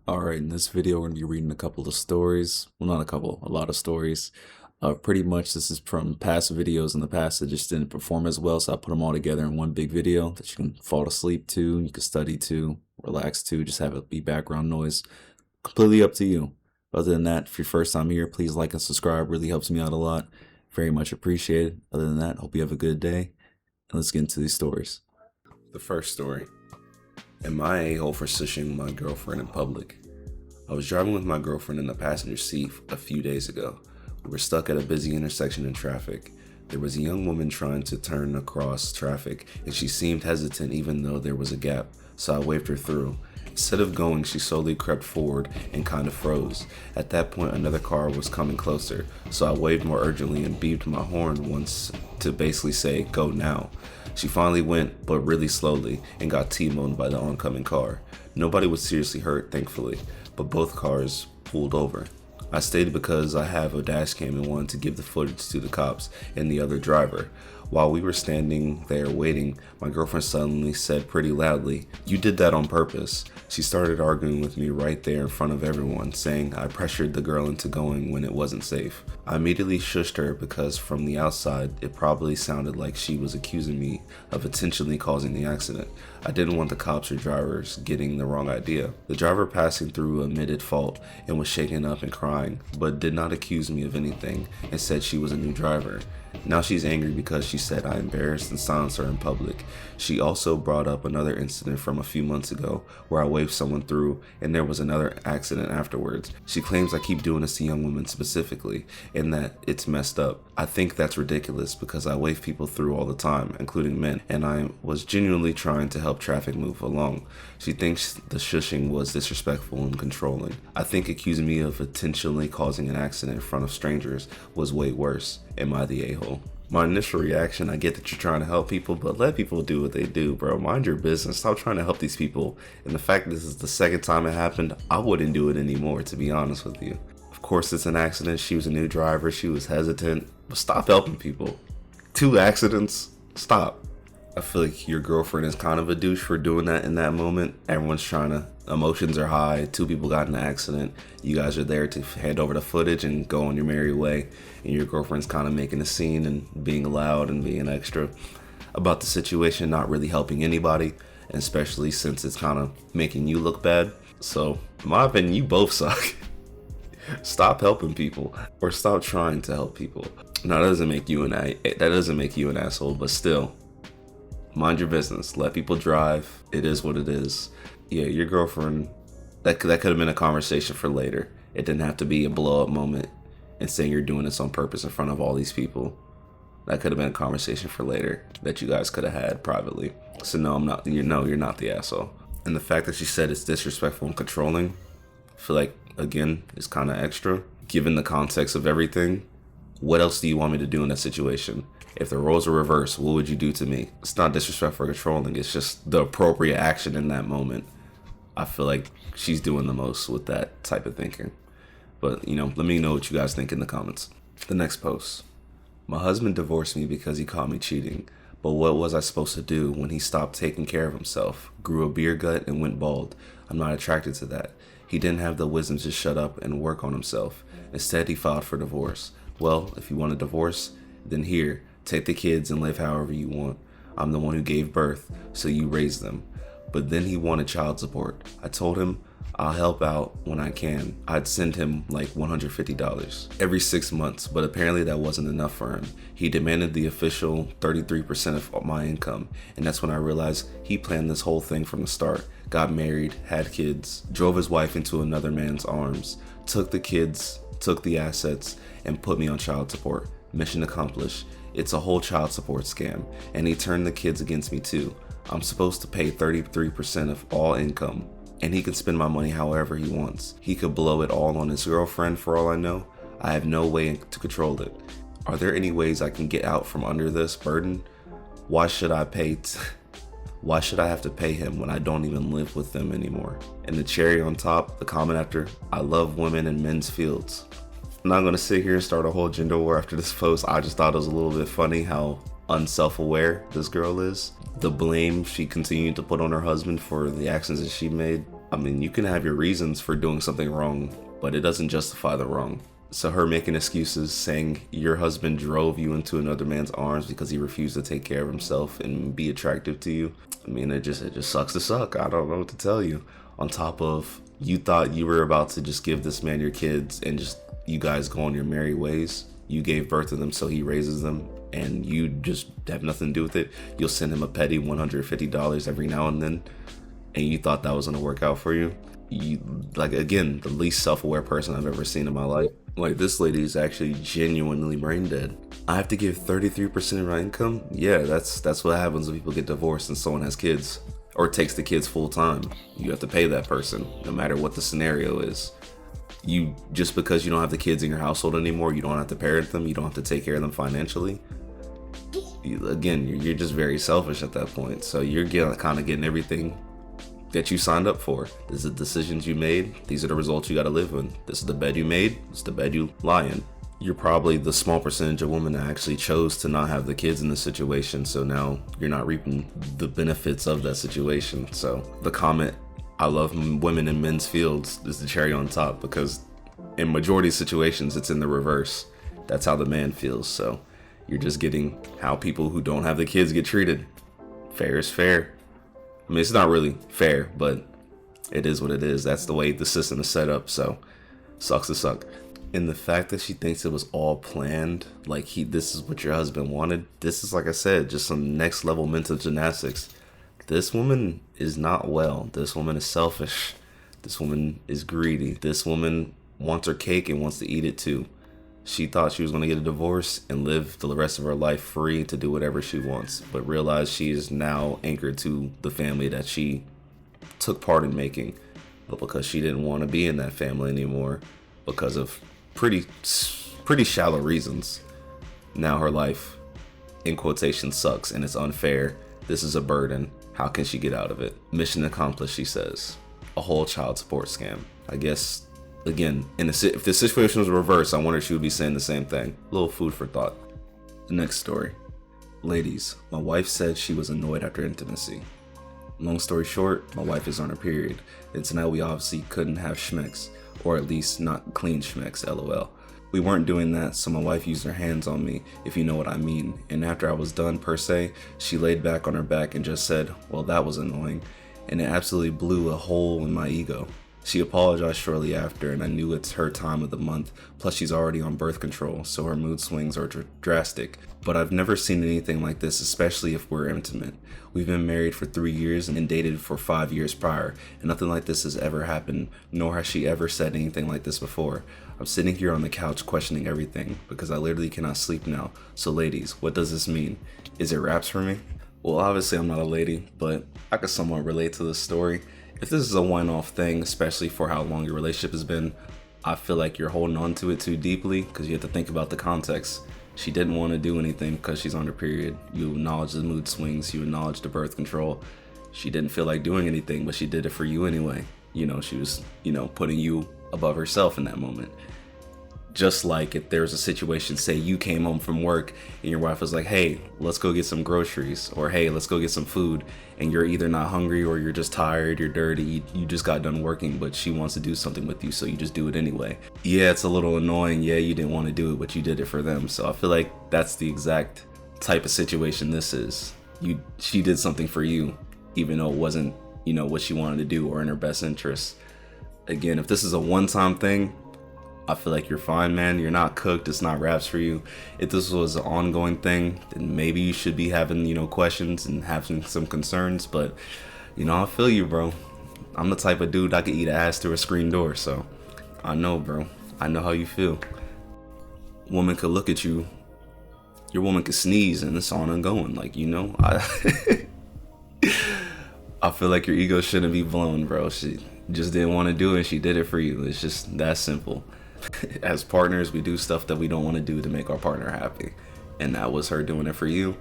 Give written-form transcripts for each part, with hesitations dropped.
Alright, in this video, we're going to be reading a couple of stories. Well, not a couple, a lot of stories. Pretty much, this is from past videos in the past that just didn't perform as well, so I put them all together in one big video that you can fall asleep to, you can study to, relax to, just have it be background noise. Completely up to you. Other than that, if you're first time here, please like and subscribe. Really helps me out a lot. Very much appreciated. Other than that, hope you have a good day. And let's get into these stories. The first story. Am I a-hole for sushing my girlfriend in public? I was driving with my girlfriend in the passenger seat a few days ago. We were stuck at a busy intersection in traffic. There was a young woman trying to turn across traffic, and she seemed hesitant even though there was a gap, so I waved her through. Instead of going, she slowly crept forward and kind of froze. At that point, another car was coming closer, so I waved more urgently and beeped my horn once to basically say, "Go now." She finally went, but really slowly, and got T-boned by the oncoming car. Nobody was seriously hurt, thankfully, but both cars pulled over. I stayed because I have a dash cam and wanted to give the footage to the cops and the other driver. While we were standing there waiting, my girlfriend suddenly said pretty loudly, "You did that on purpose." She started arguing with me right there in front of everyone, saying I pressured the girl into going when it wasn't safe. I immediately shushed her because from the outside, it probably sounded like she was accusing me of intentionally causing the accident. I didn't want the cops or drivers getting the wrong idea. The driver passing through admitted fault and was shaken up and crying, but did not accuse me of anything and said she was a new driver. Now she's angry because she said I embarrassed and silenced her in public. She also brought up another incident from a few months ago where I waved someone through and there was another accident afterwards. She claims I keep doing this to young women specifically and that it's messed up. I think that's ridiculous because I wave people through all the time, including men, and I was genuinely trying to help traffic move along. She thinks the shushing was disrespectful and controlling. I think accusing me of intentionally causing an accident in front of strangers was way worse. Am I the a-hole? My initial reaction, I get that you're trying to help people, but let people do what they do, bro. Mind your business. Stop trying to help these people. And the fact this is the second time it happened, I wouldn't do it anymore, to be honest with you. Of course, it's an accident. She was a new driver. She was hesitant. But stop helping people. 2 accidents. Stop. I feel like your girlfriend is kind of a douche for doing that in that moment. Everyone's trying to, emotions are high. 2 people got in an accident. You guys are there to hand over the footage and go on your merry way. And your girlfriend's kind of making a scene and being loud and being extra about the situation, not really helping anybody, and especially since it's kind of making you look bad. So, in my opinion, you both suck. Stop helping people, or stop trying to help people. Now that doesn't make you an asshole, but still, mind your business. Let people drive. It is what it is. Yeah, your girlfriend, that could have been a conversation for later. It didn't have to be a blow up moment and saying you're doing this on purpose in front of all these people. That could have been a conversation for later that you guys could have had privately. So no, you're not the asshole. And the fact that she said it's disrespectful and controlling, I feel like, again, is kind of extra. Given the context of everything, what else do you want me to do in that situation? If the roles were reversed, what would you do to me? It's not disrespectful or controlling. It's just the appropriate action in that moment. I feel like she's doing the most with that type of thinking. But, let me know what you guys think in the comments. The next post. My husband divorced me because he caught me cheating. But what was I supposed to do when he stopped taking care of himself, grew a beer gut, and went bald? I'm not attracted to that. He didn't have the wisdom to shut up and work on himself. Instead, he filed for divorce. Well, if you want a divorce, then here, take the kids and live however you want. I'm the one who gave birth, so you raise them. But then he wanted child support. I told him I'll help out when I can. I'd send him like $150 every 6 months, but apparently that wasn't enough for him. He demanded the official 33% of my income, and that's when I realized he planned this whole thing from the start. Got married, had kids, drove his wife into another man's arms, took the kids, took the assets, and put me on child support. Mission accomplished. It's a whole child support scam, and he turned the kids against me too. I'm supposed to pay 33% of all income, and he can spend my money however he wants. He could blow it all on his girlfriend for all I know. I have no way to control it. Are there any ways I can get out from under this burden? Why should I have to pay him when I don't even live with them anymore? And the cherry on top, the comment after, I love women in men's fields. I'm not gonna sit here and start a whole gender war after this post. I just thought it was a little bit funny how unself-aware this girl is. The blame she continued to put on her husband for the actions that she made. I mean, you can have your reasons for doing something wrong, but it doesn't justify the wrong. So her making excuses, saying your husband drove you into another man's arms because he refused to take care of himself and be attractive to you. I mean, it just sucks to suck. I don't know what to tell you. On top of, you thought you were about to just give this man your kids and just you guys go on your merry ways. You gave birth to them, so he raises them, and you just have nothing to do with it. You'll send him a petty $150 every now and then, and you thought that was gonna work out for you. You, like, again, the least self-aware person I've ever seen in my life. Like, this lady is actually genuinely brain dead. I have to give 33% of my income? Yeah, that's what happens when people get divorced and someone has kids or takes the kids full time. You have to pay that person no matter what the scenario is. You, just because you don't have the kids in your household anymore, you don't have to parent them, you don't have to take care of them financially. You're just very selfish at that point. So you're kind of getting everything that you signed up for. These are the decisions you made. These are the results you got to live in. This is the bed you made. This is the bed you lie in. You're probably the small percentage of women that actually chose to not have the kids in this situation. So now you're not reaping the benefits of that situation. So the comment, I love women in men's fields, is the cherry on top, because in majority of situations, it's in the reverse. That's how the man feels. So you're just getting how people who don't have the kids get treated. Fair is fair. I mean, it's not really fair, but it is what it is. That's the way the system is set up, so sucks to suck. And the fact that she thinks it was all planned, like this is what your husband wanted, this is, like I said, just some next level mental gymnastics. This woman is not well. This woman is selfish. This woman is greedy. This woman wants her cake and wants to eat it too. She thought she was going to get a divorce and live the rest of her life free to do whatever she wants, but realized she is now anchored to the family that she took part in making. But because she didn't want to be in that family anymore, because of pretty shallow reasons, now her life, in quotation, sucks and it's unfair. This is a burden. How can she get out of it? Mission accomplished, she says. A whole child support scam. I guess, again, if the situation was reversed, I wonder if she would be saying the same thing. A little food for thought. The next story. Ladies, my wife said she was annoyed after intimacy. Long story short, my wife is on her period, and tonight we obviously couldn't have schmecks, or at least not clean schmecks, lol. We weren't doing that, so my wife used her hands on me, if you know what I mean, and after I was done per se, she laid back on her back and just said, well, that was annoying, and it absolutely blew a hole in my ego. She apologized shortly after, and I knew it's her time of the month, plus she's already on birth control, so her mood swings are drastic. But I've never seen anything like this, especially if we're intimate. We've been married for 3 years and dated for 5 years prior, and nothing like this has ever happened, nor has she ever said anything like this before. I'm sitting here on the couch questioning everything, because I literally cannot sleep now. So ladies, what does this mean? Is it raps for me? Well, obviously I'm not a lady, but I can somewhat relate to this story. If this is a one-off thing, especially for how long your relationship has been, I feel like you're holding on to it too deeply, because you have to think about the context. She didn't want to do anything because she's on her period. You acknowledge the mood swings, you acknowledge the birth control. She didn't feel like doing anything, but she did it for you anyway. She was, putting you above herself in that moment. Just like if there's a situation, say you came home from work and your wife was like, hey, let's go get some groceries, or hey, let's go get some food, and you're either not hungry or you're just tired, you're dirty, you just got done working, but she wants to do something with you, so you just do it anyway. Yeah, it's a little annoying. Yeah, you didn't want to do it, but you did it for them. So I feel like that's the exact type of situation this is. She did something for you, even though it wasn't, what she wanted to do or in her best interest. Again, if this is a one-time thing, I feel like you're fine, man. You're not cooked. It's not raps for you. If this was an ongoing thing, then maybe you should be having, questions and having some concerns. But, I feel you, bro. I'm the type of dude I could eat ass through a screen door. So I know, bro. I know how you feel. Woman could look at you. Your woman could sneeze and it's on and going. I feel like your ego shouldn't be blown, bro. She just didn't want to do it. She did it for you. It's just that simple. As partners, we do stuff that we don't want to do to make our partner happy. And that was her doing it for you,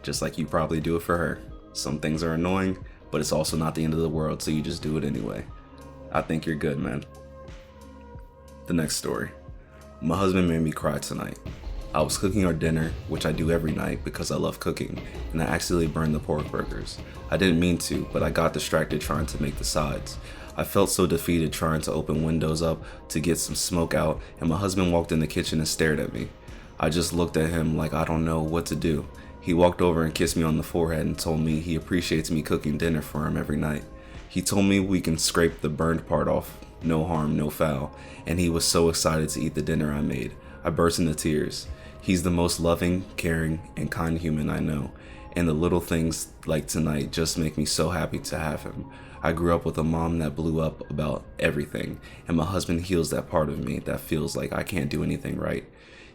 just like you probably do it for her. Some things are annoying, but it's also not the end of the world, so you just do it anyway. I think you're good, man. The next story. My husband made me cry tonight. I was cooking our dinner, which I do every night because I love cooking, and I accidentally burned the pork burgers. I didn't mean to, but I got distracted trying to make the sides. I felt so defeated trying to open windows up to get some smoke out, and my husband walked in the kitchen and stared at me. I just looked at him like I don't know what to do. He walked over and kissed me on the forehead and told me he appreciates me cooking dinner for him every night. He told me we can scrape the burned part off, no harm, no foul, and he was so excited to eat the dinner I made. I burst into tears. He's the most loving, caring, and kind human I know, and the little things like tonight just make me so happy to have him. I grew up with a mom that blew up about everything, and my husband heals that part of me that feels like I can't do anything right.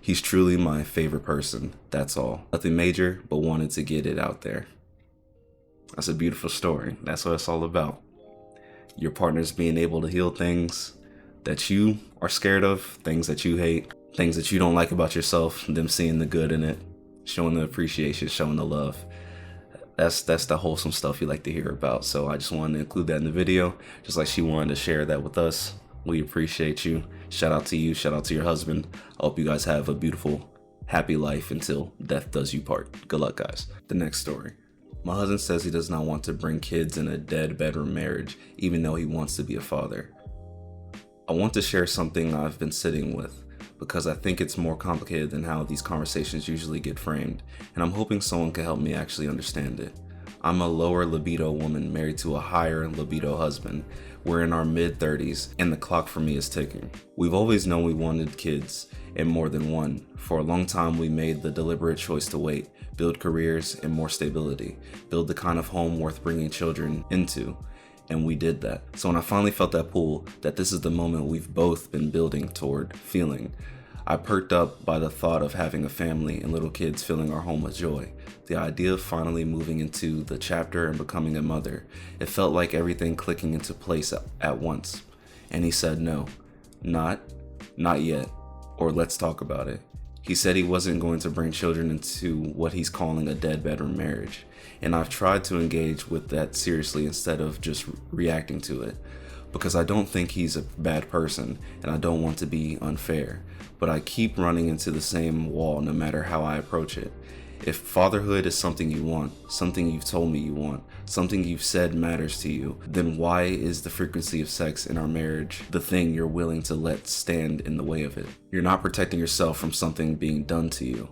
He's truly my favorite person, that's all. Nothing major, but wanted to get it out there. That's a beautiful story. That's what it's all about. Your partner's being able to heal things that you are scared of, things that you hate, things that you don't like about yourself, them seeing the good in it, showing the appreciation, showing the love. That's the wholesome stuff you like to hear about. So I just wanted to include that in the video, just like she wanted to share that with us. We appreciate you. Shout out to you. Shout out to your husband. I hope you guys have a beautiful, happy life until death does you part. Good luck, guys. The next story. My husband says he does not want to bring kids in a dead bedroom marriage, even though he wants to be a father. I want to share something I've been sitting with, because I think it's more complicated than how these conversations usually get framed, and I'm hoping someone can help me actually understand it. I'm a lower libido woman married to a higher libido husband. We're in our mid-30s, and the clock for me is ticking. We've always known we wanted kids, and more than one. For a long time, we made the deliberate choice to wait, build careers and more stability, build the kind of home worth bringing children into. And we did that. So when I finally felt that pull, that this is the moment we've both been building toward feeling, I perked up by the thought of having a family and little kids filling our home with joy. The idea of finally moving into the chapter and becoming a mother, it felt like everything clicking into place at once. And he said no, not yet, or let's talk about it. He said he wasn't going to bring children into what he's calling a dead bedroom marriage. And I've tried to engage with that seriously instead of just reacting to it, because I don't think he's a bad person and I don't want to be unfair, but I keep running into the same wall no matter how I approach it. If fatherhood is something you want, something you've told me you want, something you've said matters to you, then why is the frequency of sex in our marriage the thing you're willing to let stand in the way of it? You're not protecting yourself from something being done to you.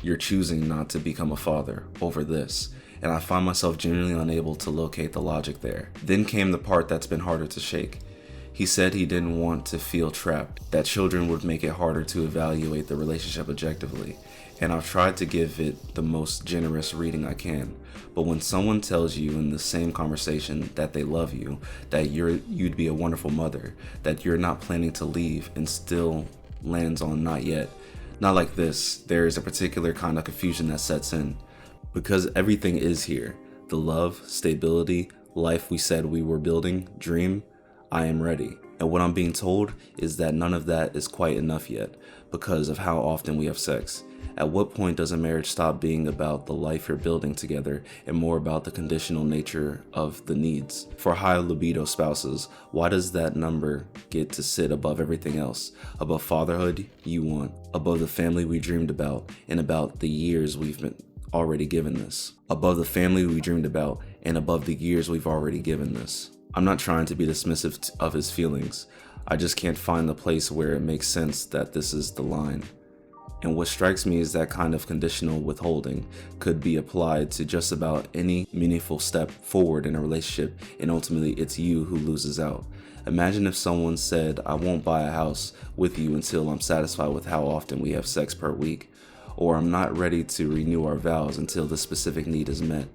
You're choosing not to become a father over this. And I find myself genuinely unable to locate the logic there. Then came the part that's been harder to shake. He said he didn't want to feel trapped, that children would make it harder to evaluate the relationship objectively. And I've tried to give it the most generous reading I can. But when someone tells you in the same conversation that they love you, that you'd be a wonderful mother, that you're not planning to leave, and still lands on not yet, not like this, there is a particular kind of confusion that sets in. Because everything is here. The love, stability, life we said we were building, dream, I am ready. And what I'm being told is that none of that is quite enough yet because of how often we have sex. At what point does a marriage stop being about the life you're building together and more about the conditional nature of the needs? For high libido spouses, why does that number get to sit above everything else? Above fatherhood you want, above the family we dreamed about, and about the years we've been already given this. Above the family we dreamed about, and above the years we've already given this. I'm not trying to be dismissive of his feelings. I just can't find the place where it makes sense that this is the line. And what strikes me is that kind of conditional withholding could be applied to just about any meaningful step forward in a relationship, and ultimately it's you who loses out. Imagine if someone said, I won't buy a house with you until I'm satisfied with how often we have sex per week, or I'm not ready to renew our vows until the specific need is met.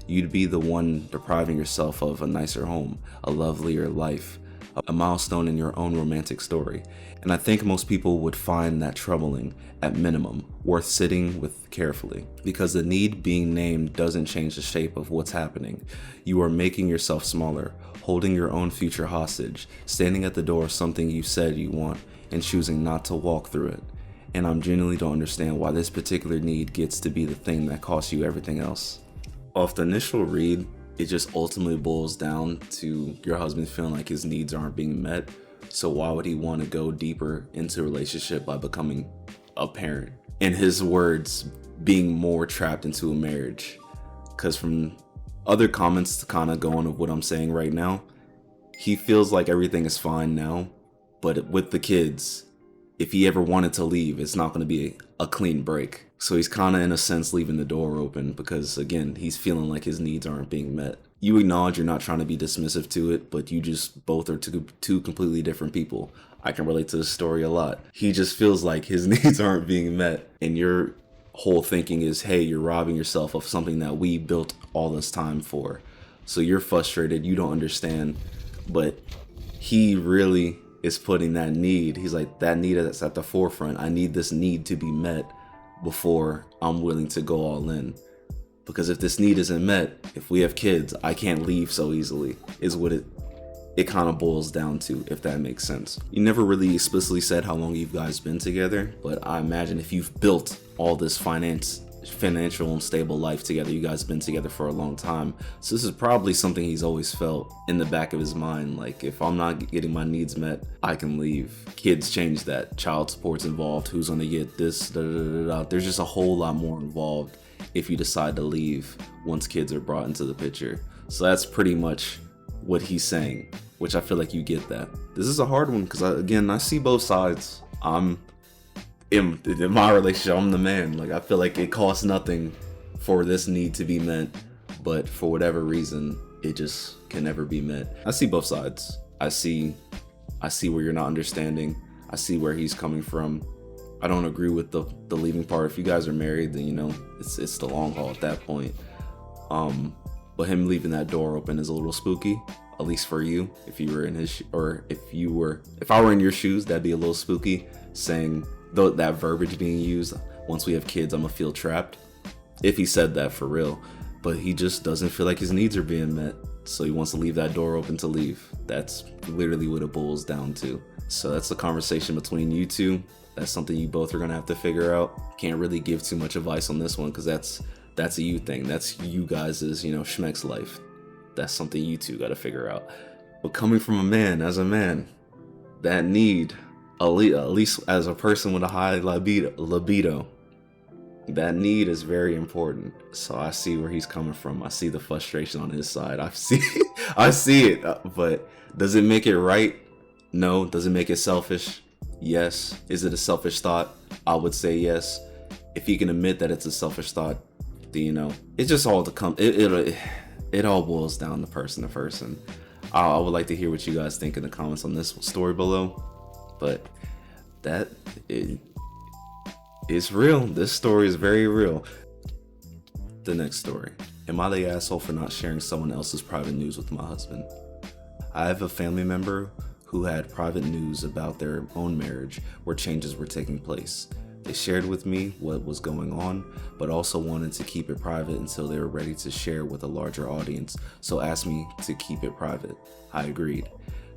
You'd be the one depriving yourself of a nicer home, a lovelier life, a milestone in your own romantic story. And I think most people would find that troubling, at minimum, worth sitting with carefully. Because the need being named doesn't change the shape of what's happening. You are making yourself smaller, holding your own future hostage, standing at the door of something you said you want, and choosing not to walk through it. And I genuinely don't understand why this particular need gets to be the thing that costs you everything else. Off the initial read, it just ultimately boils down to your husband feeling like his needs aren't being met. So why would he want to go deeper into a relationship by becoming a parent? In his words, being more trapped into a marriage. Because from other comments to kind of go on of what I'm saying right now, He feels like everything is fine now, but with the kids, if he ever wanted to leave, it's not going to be a clean break. So he's kind of, in a sense, leaving the door open because, again, he's feeling like his needs aren't being met. You acknowledge you're not trying to be dismissive to it, but you just both are two completely different people. I can relate to this story a lot. He just feels like his needs aren't being met, and your whole thinking is, hey, you're robbing yourself of something that we built all this time for. So you're frustrated, you don't understand, but he really is putting that need. He's like, that need that's at the forefront. I need this need to be met before I'm willing to go all in. Because if this need isn't met, if we have kids, I can't leave so easily, is what it kind of boils down to, if that makes sense. You never really explicitly said how long you guys been together, but I imagine if you've built all this financial and stable life together, you guys been together for a long time. So this is probably something he's always felt in the back of his mind. Like, if I'm not getting my needs met, I can leave. Kids change that. Child support's involved. Who's gonna get this? There's just a whole lot more involved if you decide to leave once kids are brought into the picture. So that's pretty much what he's saying, which I feel like you get that. This is a hard one because, I see both sides. I'm in my relationship, I'm the man. Like, I feel like it costs nothing for this need to be met, but for whatever reason, it just can never be met. I see both sides. I see where you're not understanding. I see where he's coming from. I don't agree with the leaving part. If you guys are married, then it's the long haul at that point. But him leaving that door open is a little spooky, at least for you. If you were in his if I were in your shoes, that'd be a little spooky. Saying that verbiage being used, once we have kids, I'm gonna feel trapped. If he said that for real, but he just doesn't feel like his needs are being met, so he wants to leave that door open to leave. That's literally what it boils down to. So that's the conversation between you two. That's something you both are gonna have to figure out. Can't really give too much advice on this one because that's a you thing. That's you guys' Schmeck's life. That's something you two gotta figure out. But coming from a man, as a man, that need, at least as a person with a high libido, that need is very important. So I see where he's coming from. I see the frustration on his side. I see it. But does it make it right? No. Does it make it selfish? Yes. Is it a selfish thought? I would say yes. If he can admit that it's a selfish thought, then it's just all to come. It all boils down to person. I would like to hear what you guys think in the comments on this story below. But it's real. This story is very real. The next story. Am I the asshole for not sharing someone else's private news with my husband? I have a family member who had private news about their own marriage where changes were taking place. They shared with me what was going on, but also wanted to keep it private until they were ready to share with a larger audience, so asked me to keep it private. I agreed.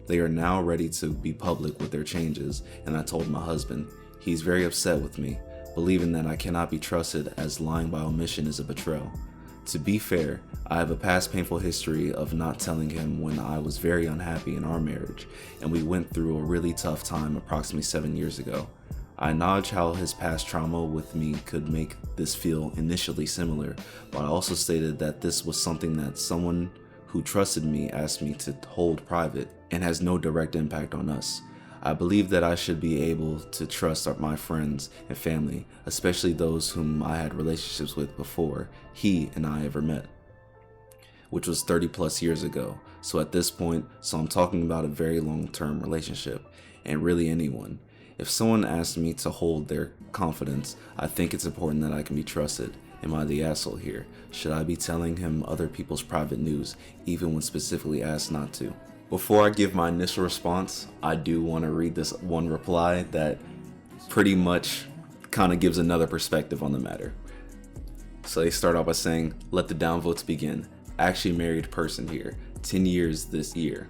They are now ready to be public with their changes, and I told my husband. He's very upset with me, believing that I cannot be trusted as lying by omission is a betrayal. To be fair, I have a past painful history of not telling him when I was very unhappy in our marriage, and we went through a really tough time approximately 7 years ago. I acknowledge how his past trauma with me could make this feel initially similar, but I also stated that this was something that someone who trusted me asked me to hold private and has no direct impact on us. I believe that I should be able to trust my friends and family, especially those whom I had relationships with before he and I ever met, which was 30 plus years ago. So at this point, I'm talking about a very long-term relationship, and really anyone. If someone asks me to hold their confidence, I think it's important that I can be trusted. Am I the asshole here? Should I be telling him other people's private news, even when specifically asked not to? Before I give my initial response, I do want to read this one reply that pretty much kind of gives another perspective on the matter. So they start off by saying, let the downvotes begin. Actually married person here, 10 years this year.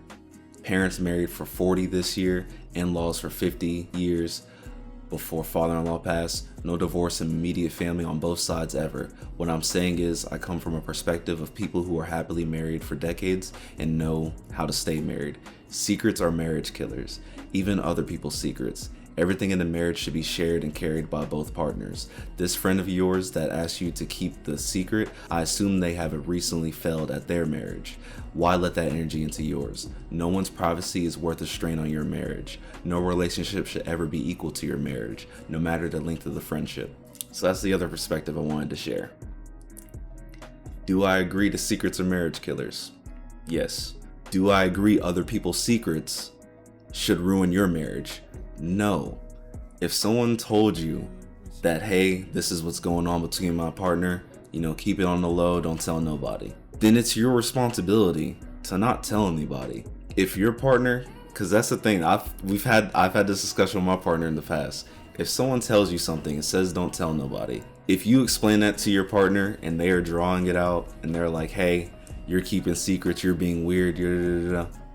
Parents married for 40 this year, in-laws for 50 years before father-in-law passed. No divorce in immediate family on both sides ever. What I'm saying is I come from a perspective of people who are happily married for decades and know how to stay married. Secrets are marriage killers, even other people's secrets. Everything in the marriage should be shared and carried by both partners. This friend of yours that asked you to keep the secret, I assume they have recently failed at their marriage. Why let that energy into yours? No one's privacy is worth a strain on your marriage. No relationship should ever be equal to your marriage, no matter the length of the friendship. So that's the other perspective I wanted to share. Do I agree that secrets are marriage killers? Yes. Do I agree other people's secrets should ruin your marriage? No. If someone told you that, hey, this is what's going on between my partner, keep it on the low, don't tell nobody, then it's your responsibility to not tell anybody. If your partner, because that's the thing, I've had this discussion with my partner in the past. If someone tells you something and says don't tell nobody, if you explain that to your partner and they are drawing it out and they're like, hey, you're keeping secrets, you're being weird,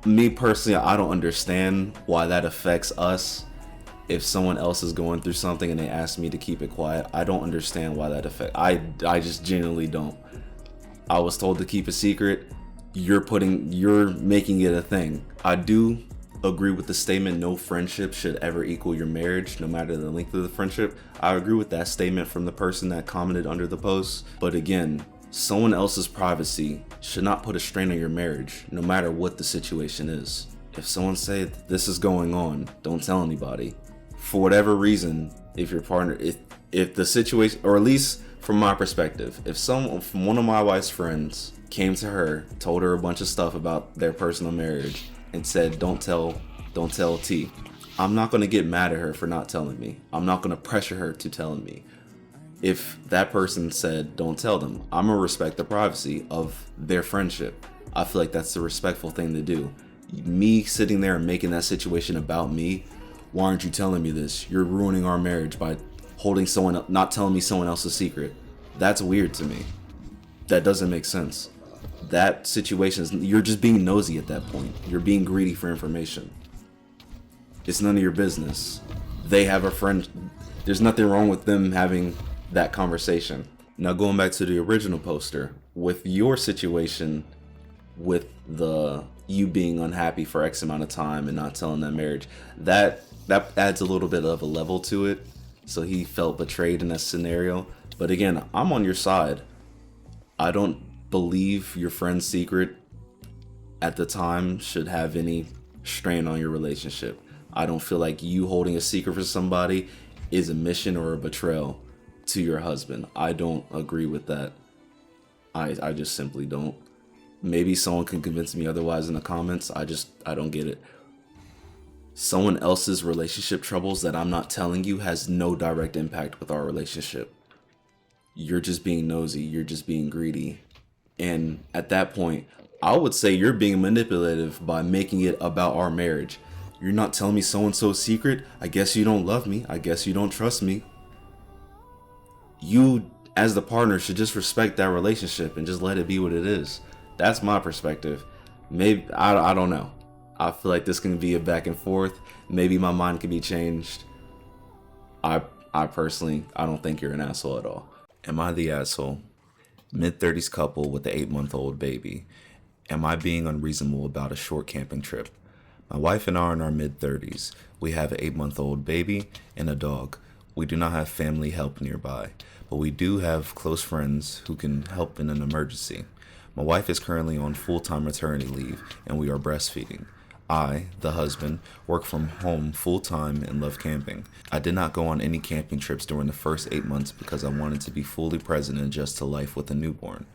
me personally, I don't understand why that affects us. If someone else is going through something and they ask me to keep it quiet, I don't understand why that affects. I just genuinely don't. I was told to keep a secret. You're making it a thing. I do agree with the statement, no friendship should ever equal your marriage, no matter the length of the friendship. I agree with that statement from the person that commented under the post. But again, someone else's privacy should not put a strain on your marriage, no matter what the situation is. If someone say this is going on, don't tell anybody. For whatever reason, if your partner, if the situation, or at least from my perspective, if one of my wife's friends came to her, told her a bunch of stuff about their personal marriage, and said, don't tell T, I'm not going to get mad at her for not telling me. I'm not going to pressure her to tell me. If that person said, don't tell them, I'm going to respect the privacy of their friendship. I feel like that's the respectful thing to do. Me sitting there and making that situation about me, why aren't you telling me this? You're ruining our marriage by not telling me someone else's secret. That's weird to me. That doesn't make sense. That situation you're just being nosy at that point. You're being greedy for information. It's none of your business. They have a friend. There's nothing wrong with them having that conversation. Now going back to the original poster, with your situation, with you being unhappy for X amount of time and not telling that marriage, that adds a little bit of a level to it. So he felt betrayed in that scenario. But again, I'm on your side. I don't believe your friend's secret at the time should have any strain on your relationship. I don't feel like you holding a secret for somebody is a mission or a betrayal to your husband. I don't agree with that. I just simply don't. Maybe someone can convince me otherwise in the comments. I don't get it. Someone else's relationship troubles that I'm not telling you has no direct impact with our relationship. You're just being nosy. You're just being greedy. And at that point, I would say you're being manipulative by making it about our marriage. You're not telling me so-and-so's secret. I guess you don't love me. I guess you don't trust me. You, as the partner, should just respect that relationship and just let it be what it is. That's my perspective. Maybe, I don't know. I feel like this can be a back and forth. Maybe my mind can be changed. I personally, I don't think you're an asshole at all. Am I the asshole? Mid-30s couple with an 8-month-old baby. Am I being unreasonable about a short camping trip? My wife and I are in our mid-30s. We have an 8-month-old baby and a dog. We do not have family help nearby, but we do have close friends who can help in an emergency. My wife is currently on full-time maternity leave, and we are breastfeeding. I, the husband, work from home full-time and love camping. I did not go on any camping trips during the first 8 months because I wanted to be fully present and adjust to life with a newborn.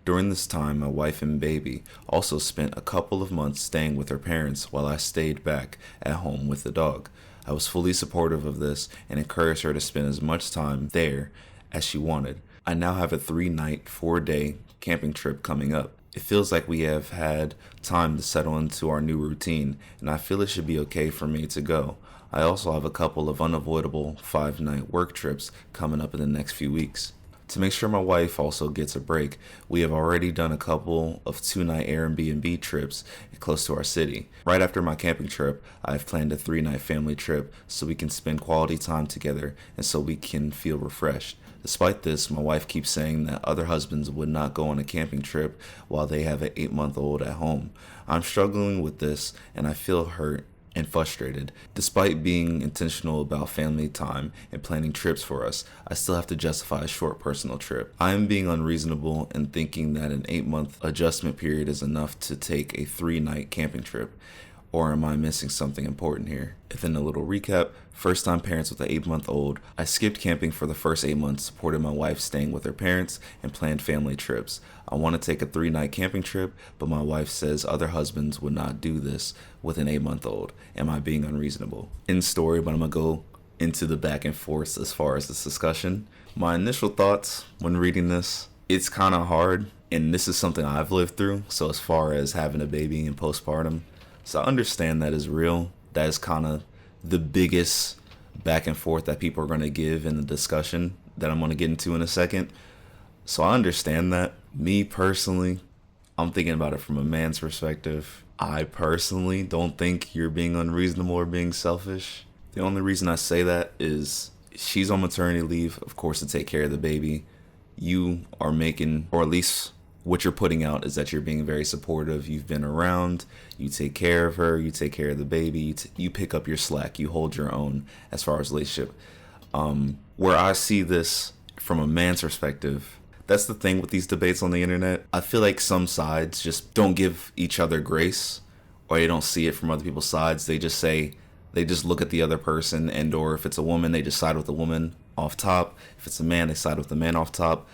During this time, my wife and baby also spent a couple of months staying with her parents while I stayed back at home with the dog. I was fully supportive of this and encouraged her to spend as much time there as she wanted. I now have a 3-night, 4-day camping trip coming up. It feels like we have had time to settle into our new routine, and I feel it should be okay for me to go. I also have a couple of unavoidable 5-night work trips coming up in the next few weeks. To make sure my wife also gets a break, we have already done a couple of 2-night Airbnb trips close to our city. Right after my camping trip, I have planned a 3-night family trip so we can spend quality time together and so we can feel refreshed. Despite this, my wife keeps saying that other husbands would not go on a camping trip while they have an 8-month-old at home. I'm struggling with this and I feel hurt and frustrated. Despite being intentional about family time and planning trips for us, I still have to justify a short personal trip. I am being unreasonable in thinking that an 8-month adjustment period is enough to take a 3-night camping trip. Or am I missing something important here? And then a little recap. First time parents with an 8-month-old. I skipped camping for the first 8 months, supported my wife staying with her parents, and planned family trips. I want to take a 3-night camping trip, but my wife says other husbands would not do this with an 8-month-old. Am I being unreasonable? In story, but I'm going to go into the back and forth as far as this discussion. My initial thoughts when reading this, it's kind of hard, and this is something I've lived through. So as far as having a baby and postpartum, so I understand that is real. That is kind of the biggest back and forth that people are going to give in the discussion that I'm going to get into in a second. So I understand that. Me personally, I'm thinking about it from a man's perspective. I personally don't think you're being unreasonable or being selfish. The only reason I say that is she's on maternity leave, of course, to take care of the baby. You are making, or at least what you're putting out is that you're being very supportive. You've been around, you take care of her, you take care of the baby, you pick up your slack, you hold your own as far as relationship. Where I see this from a man's perspective, that's the thing with these debates on the internet. I feel like some sides just don't give each other grace, or they don't see it from other people's sides. They just look at the other person, and or if it's a woman, they just side with the woman off top. If it's a man, they side with the man off top.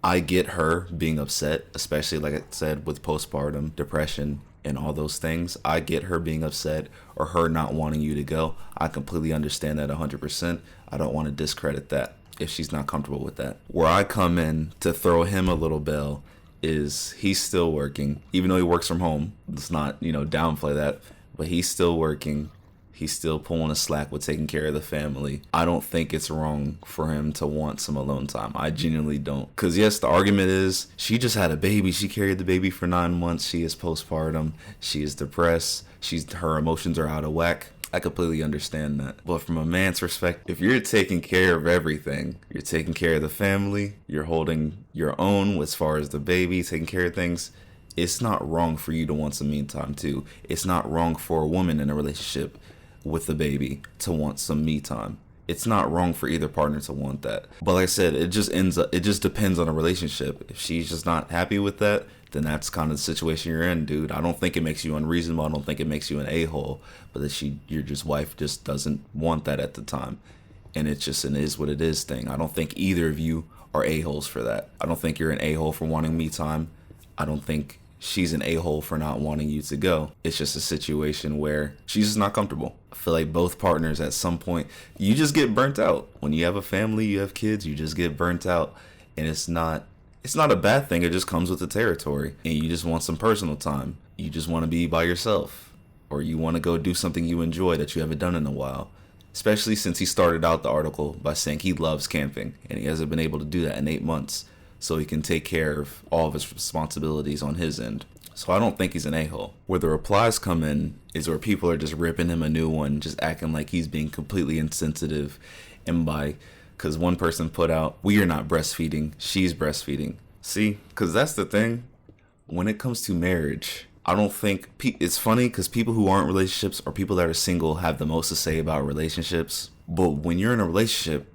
I get her being upset, especially like I said with postpartum depression and all those things. I get her being upset or her not wanting you to go. I completely understand that 100%. I don't want to discredit that if she's not comfortable with that. Where I come in to throw him a little bell is he's still working, even though he works from home. Let's not, downplay that, but he's still working. He's still pulling a slack with taking care of the family. I don't think it's wrong for him to want some alone time. I genuinely don't. Because yes, the argument is she just had a baby. She carried the baby for 9 months. She is postpartum. She is depressed. Her emotions are out of whack. I completely understand that. But from a man's perspective, if you're taking care of everything, you're taking care of the family, you're holding your own as far as the baby, taking care of things, it's not wrong for you to want some me time too. It's not wrong for a woman in a relationship with the baby to want some me time. It's not wrong for either partner to want that. But like I said, it just depends on a relationship. If she's just not happy with that, then that's kind of the situation you're in, dude. I don't think it makes you unreasonable. I don't think it makes you an a-hole, but that your wife just doesn't want that at the time. And it's just an is what it is thing. I don't think either of you are a-holes for that. I don't think you're an a-hole for wanting me time. I don't think she's an a-hole for not wanting you to go. It's just a situation where she's just not comfortable. I feel like both partners at some point, you just get burnt out. When you have a family, you have kids, you just get burnt out. And it's not a bad thing. It just comes with the territory. And you just want some personal time. You just want to be by yourself. Or you want to go do something you enjoy that you haven't done in a while. Especially since he started out the article by saying he loves camping. And he hasn't been able to do that in 8 months. So he can take care of all of his responsibilities on his end. So I don't think he's an a-hole. Where the replies come in is where people are just ripping him a new one, just acting like he's being completely insensitive. And because one person put out, we are not breastfeeding, she's breastfeeding. See, because that's the thing. When it comes to marriage, I don't think, it's funny because people who aren't in relationships or people that are single have the most to say about relationships. But when you're in a relationship,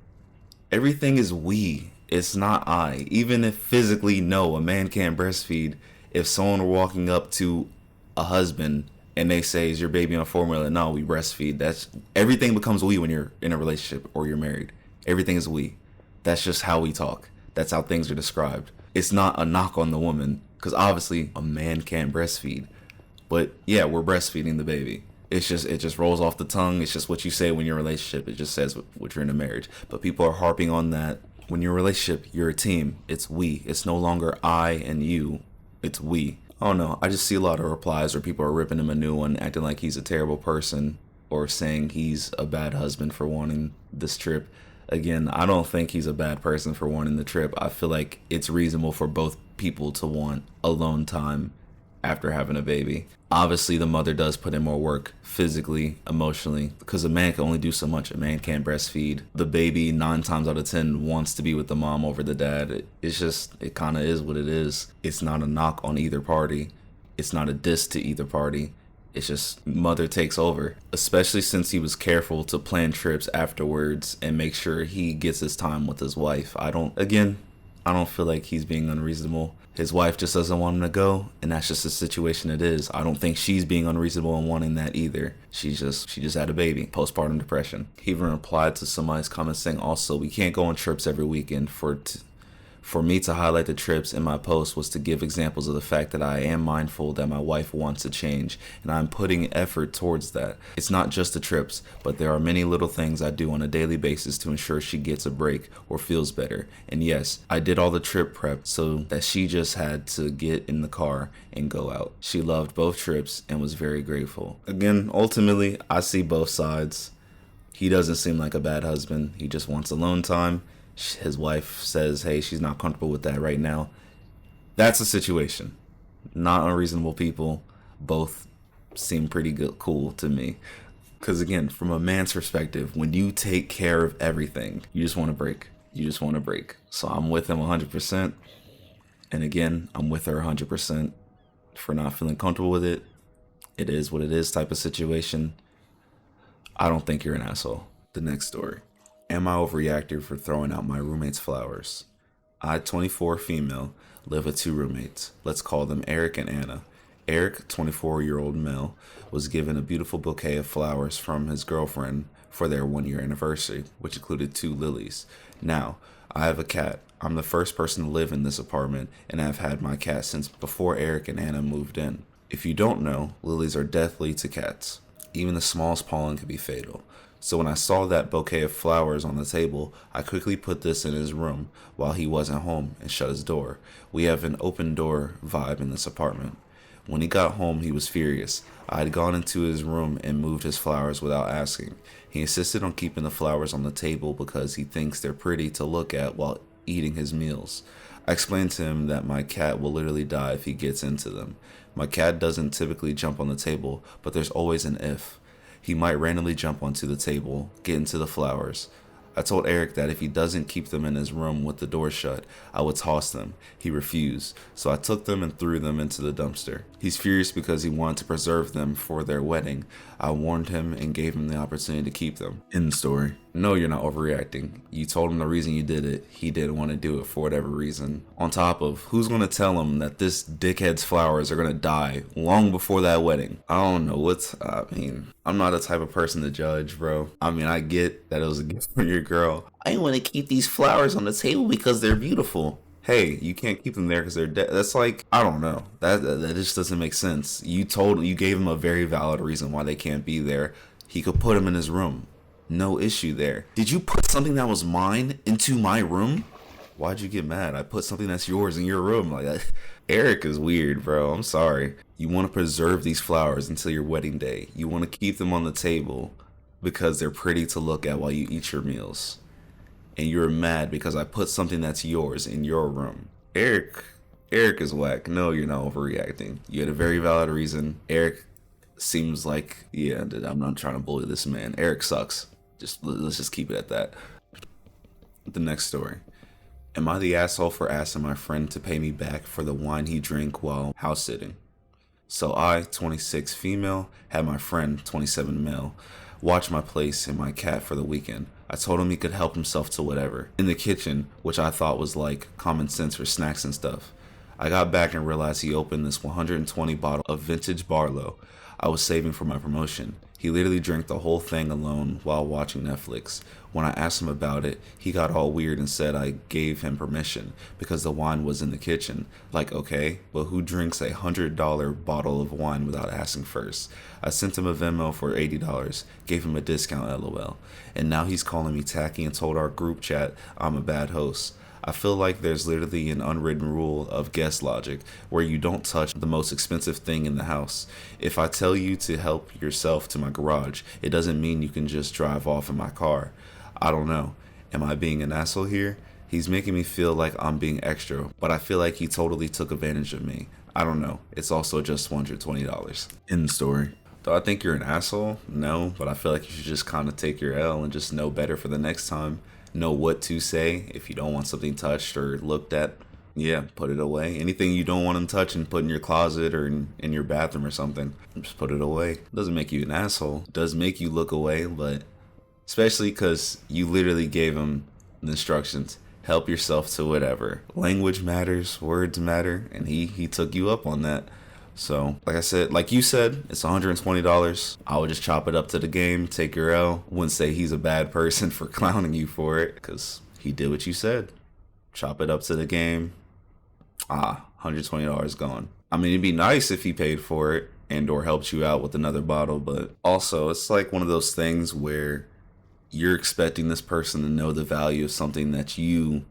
everything is we. It's not I. Even if physically, no, a man can't breastfeed. If someone were walking up to a husband and they say, is your baby on formula? No, we breastfeed. Everything becomes we when you're in a relationship or you're married. Everything is we. That's just how we talk. That's how things are described. It's not a knock on the woman, because obviously a man can't breastfeed. But yeah, we're breastfeeding the baby. It just rolls off the tongue. It's just what you say when you're in a relationship. It just says what you're in a marriage. But people are harping on that. When you're in a relationship, you're a team. It's we. It's no longer I and you. It's we. I don't know. I just see a lot of replies where people are ripping him a new one, acting like he's a terrible person or saying he's a bad husband for wanting this trip. Again, I don't think he's a bad person for wanting the trip. I feel like it's reasonable for both people to want alone time after having a baby. Obviously, the mother does put in more work physically, emotionally, because a man can only do so much. A man can't breastfeed. The baby 9 times out of 10 wants to be with the mom over the dad. It kind of is what it is. It's not a knock on either party. It's not a diss to either party. It's just mother takes over, especially since he was careful to plan trips afterwards and make sure he gets his time with his wife. I don't feel like he's being unreasonable. His wife just doesn't want him to go, and that's just the situation it is. I don't think she's being unreasonable in wanting that either. She just had a baby, postpartum depression. He even replied to somebody's comment saying, also, we can't go on trips every weekend. For me to highlight the trips in my post was to give examples of the fact that I am mindful that my wife wants to change, and I'm putting effort towards that. It's not just the trips, but there are many little things I do on a daily basis to ensure she gets a break or feels better. And yes, I did all the trip prep so that she just had to get in the car and go out. She loved both trips and was very grateful. Again, ultimately, I see both sides. He doesn't seem like a bad husband. He just wants alone time. His wife says, hey, she's not comfortable with that right now. That's a situation. Not unreasonable people. Both seem pretty good, cool to me. Because again, from a man's perspective, when you take care of everything, you just want to break. You just want to break. So I'm with him 100%. And again, I'm with her 100% for not feeling comfortable with it. It is what it is type of situation. I don't think you're an asshole. The next story. Am I overreacting for throwing out my roommate's flowers? I, 24, female, live with 2 roommates. Let's call them Eric and Anna. Eric, 24-year-old male, was given a beautiful bouquet of flowers from his girlfriend for their 1-year anniversary, which included 2 lilies. Now, I have a cat. I'm the first person to live in this apartment, and I've had my cat since before Eric and Anna moved in. If you don't know, lilies are deathly to cats. Even the smallest pollen can be fatal. So when I saw that bouquet of flowers on the table, I quickly put this in his room while he wasn't home and shut his door. We have an open door vibe in this apartment. When he got home, he was furious. I had gone into his room and moved his flowers without asking. He insisted on keeping the flowers on the table because he thinks they're pretty to look at while eating his meals. I explained to him that my cat will literally die if he gets into them. My cat doesn't typically jump on the table, but there's always an if. He might randomly jump onto the table, get into the flowers. I told Eric that if he doesn't keep them in his room with the door shut, I would toss them. He refused, so I took them and threw them into the dumpster. He's furious because he wanted to preserve them for their wedding. I warned him and gave him the opportunity to keep them. End the story. No, you're not overreacting. You told him the reason you did it. He didn't want to do it for whatever reason. On top of, who's going to tell him that this dickhead's flowers are going to die long before that wedding? I don't know I'm not the type of person to judge, bro. I get that it was a gift for your girl. I want to keep these flowers on the table because they're beautiful. Hey, you can't keep them there because they're dead. That's like, I don't know. That just doesn't make sense. You gave him a very valid reason why they can't be there. He could put them in his room. No issue there. Did you put something that was mine into my room? Why'd you get mad? I put something that's yours in your room. Like that. Eric is weird, bro. I'm sorry. You want to preserve these flowers until your wedding day. You want to keep them on the table because they're pretty to look at while you eat your meals. And you're mad because I put something that's yours in your room. Eric is whack. No, you're not overreacting. You had a very valid reason. Eric seems like, I'm not trying to bully this man. Eric sucks. Let's just keep it at that. The next story. Am I the asshole for asking my friend to pay me back for the wine he drank while house sitting? So I, 26 female, had my friend, 27 male, watch my place and my cat for the weekend. I told him he could help himself to whatever. In the kitchen, which I thought was like common sense for snacks and stuff. I got back and realized he opened this 120 bottle of vintage Barlow I was saving for my promotion. He literally drank the whole thing alone while watching Netflix. When I asked him about it, he got all weird and said I gave him permission because the wine was in the kitchen. Like, okay, but who drinks a $100 bottle of wine without asking first? I sent him a Venmo for $80, gave him a discount, LOL. And now he's calling me tacky and told our group chat I'm a bad host. I feel like there's literally an unwritten rule of guest logic where you don't touch the most expensive thing in the house. If I tell you to help yourself to my garage, it doesn't mean you can just drive off in my car. I don't know. Am I being an asshole here? He's making me feel like I'm being extra, but I feel like he totally took advantage of me. I don't know. It's also just $120. End story. Do I think you're an asshole? No, but I feel like you should just kind of take your L and just know better for the next time. Know what to say if you don't want something touched or looked at. Yeah, put it away. Anything you don't want him touching, put in your closet or in your bathroom or something. Just put it away. Doesn't make you an asshole. Does make you look away, but especially because you literally gave him the instructions. Help yourself to whatever. Language matters, words matter, and he took you up on that. So, like I said, like you said, it's $120. I would just chop it up to the game, take your L. Wouldn't say he's a bad person for clowning you for it, because he did what you said. Chop it up to the game. $120 gone. I mean, it'd be nice if he paid for it and or helped you out with another bottle, but also it's like one of those things where you're expecting this person to know the value of something that you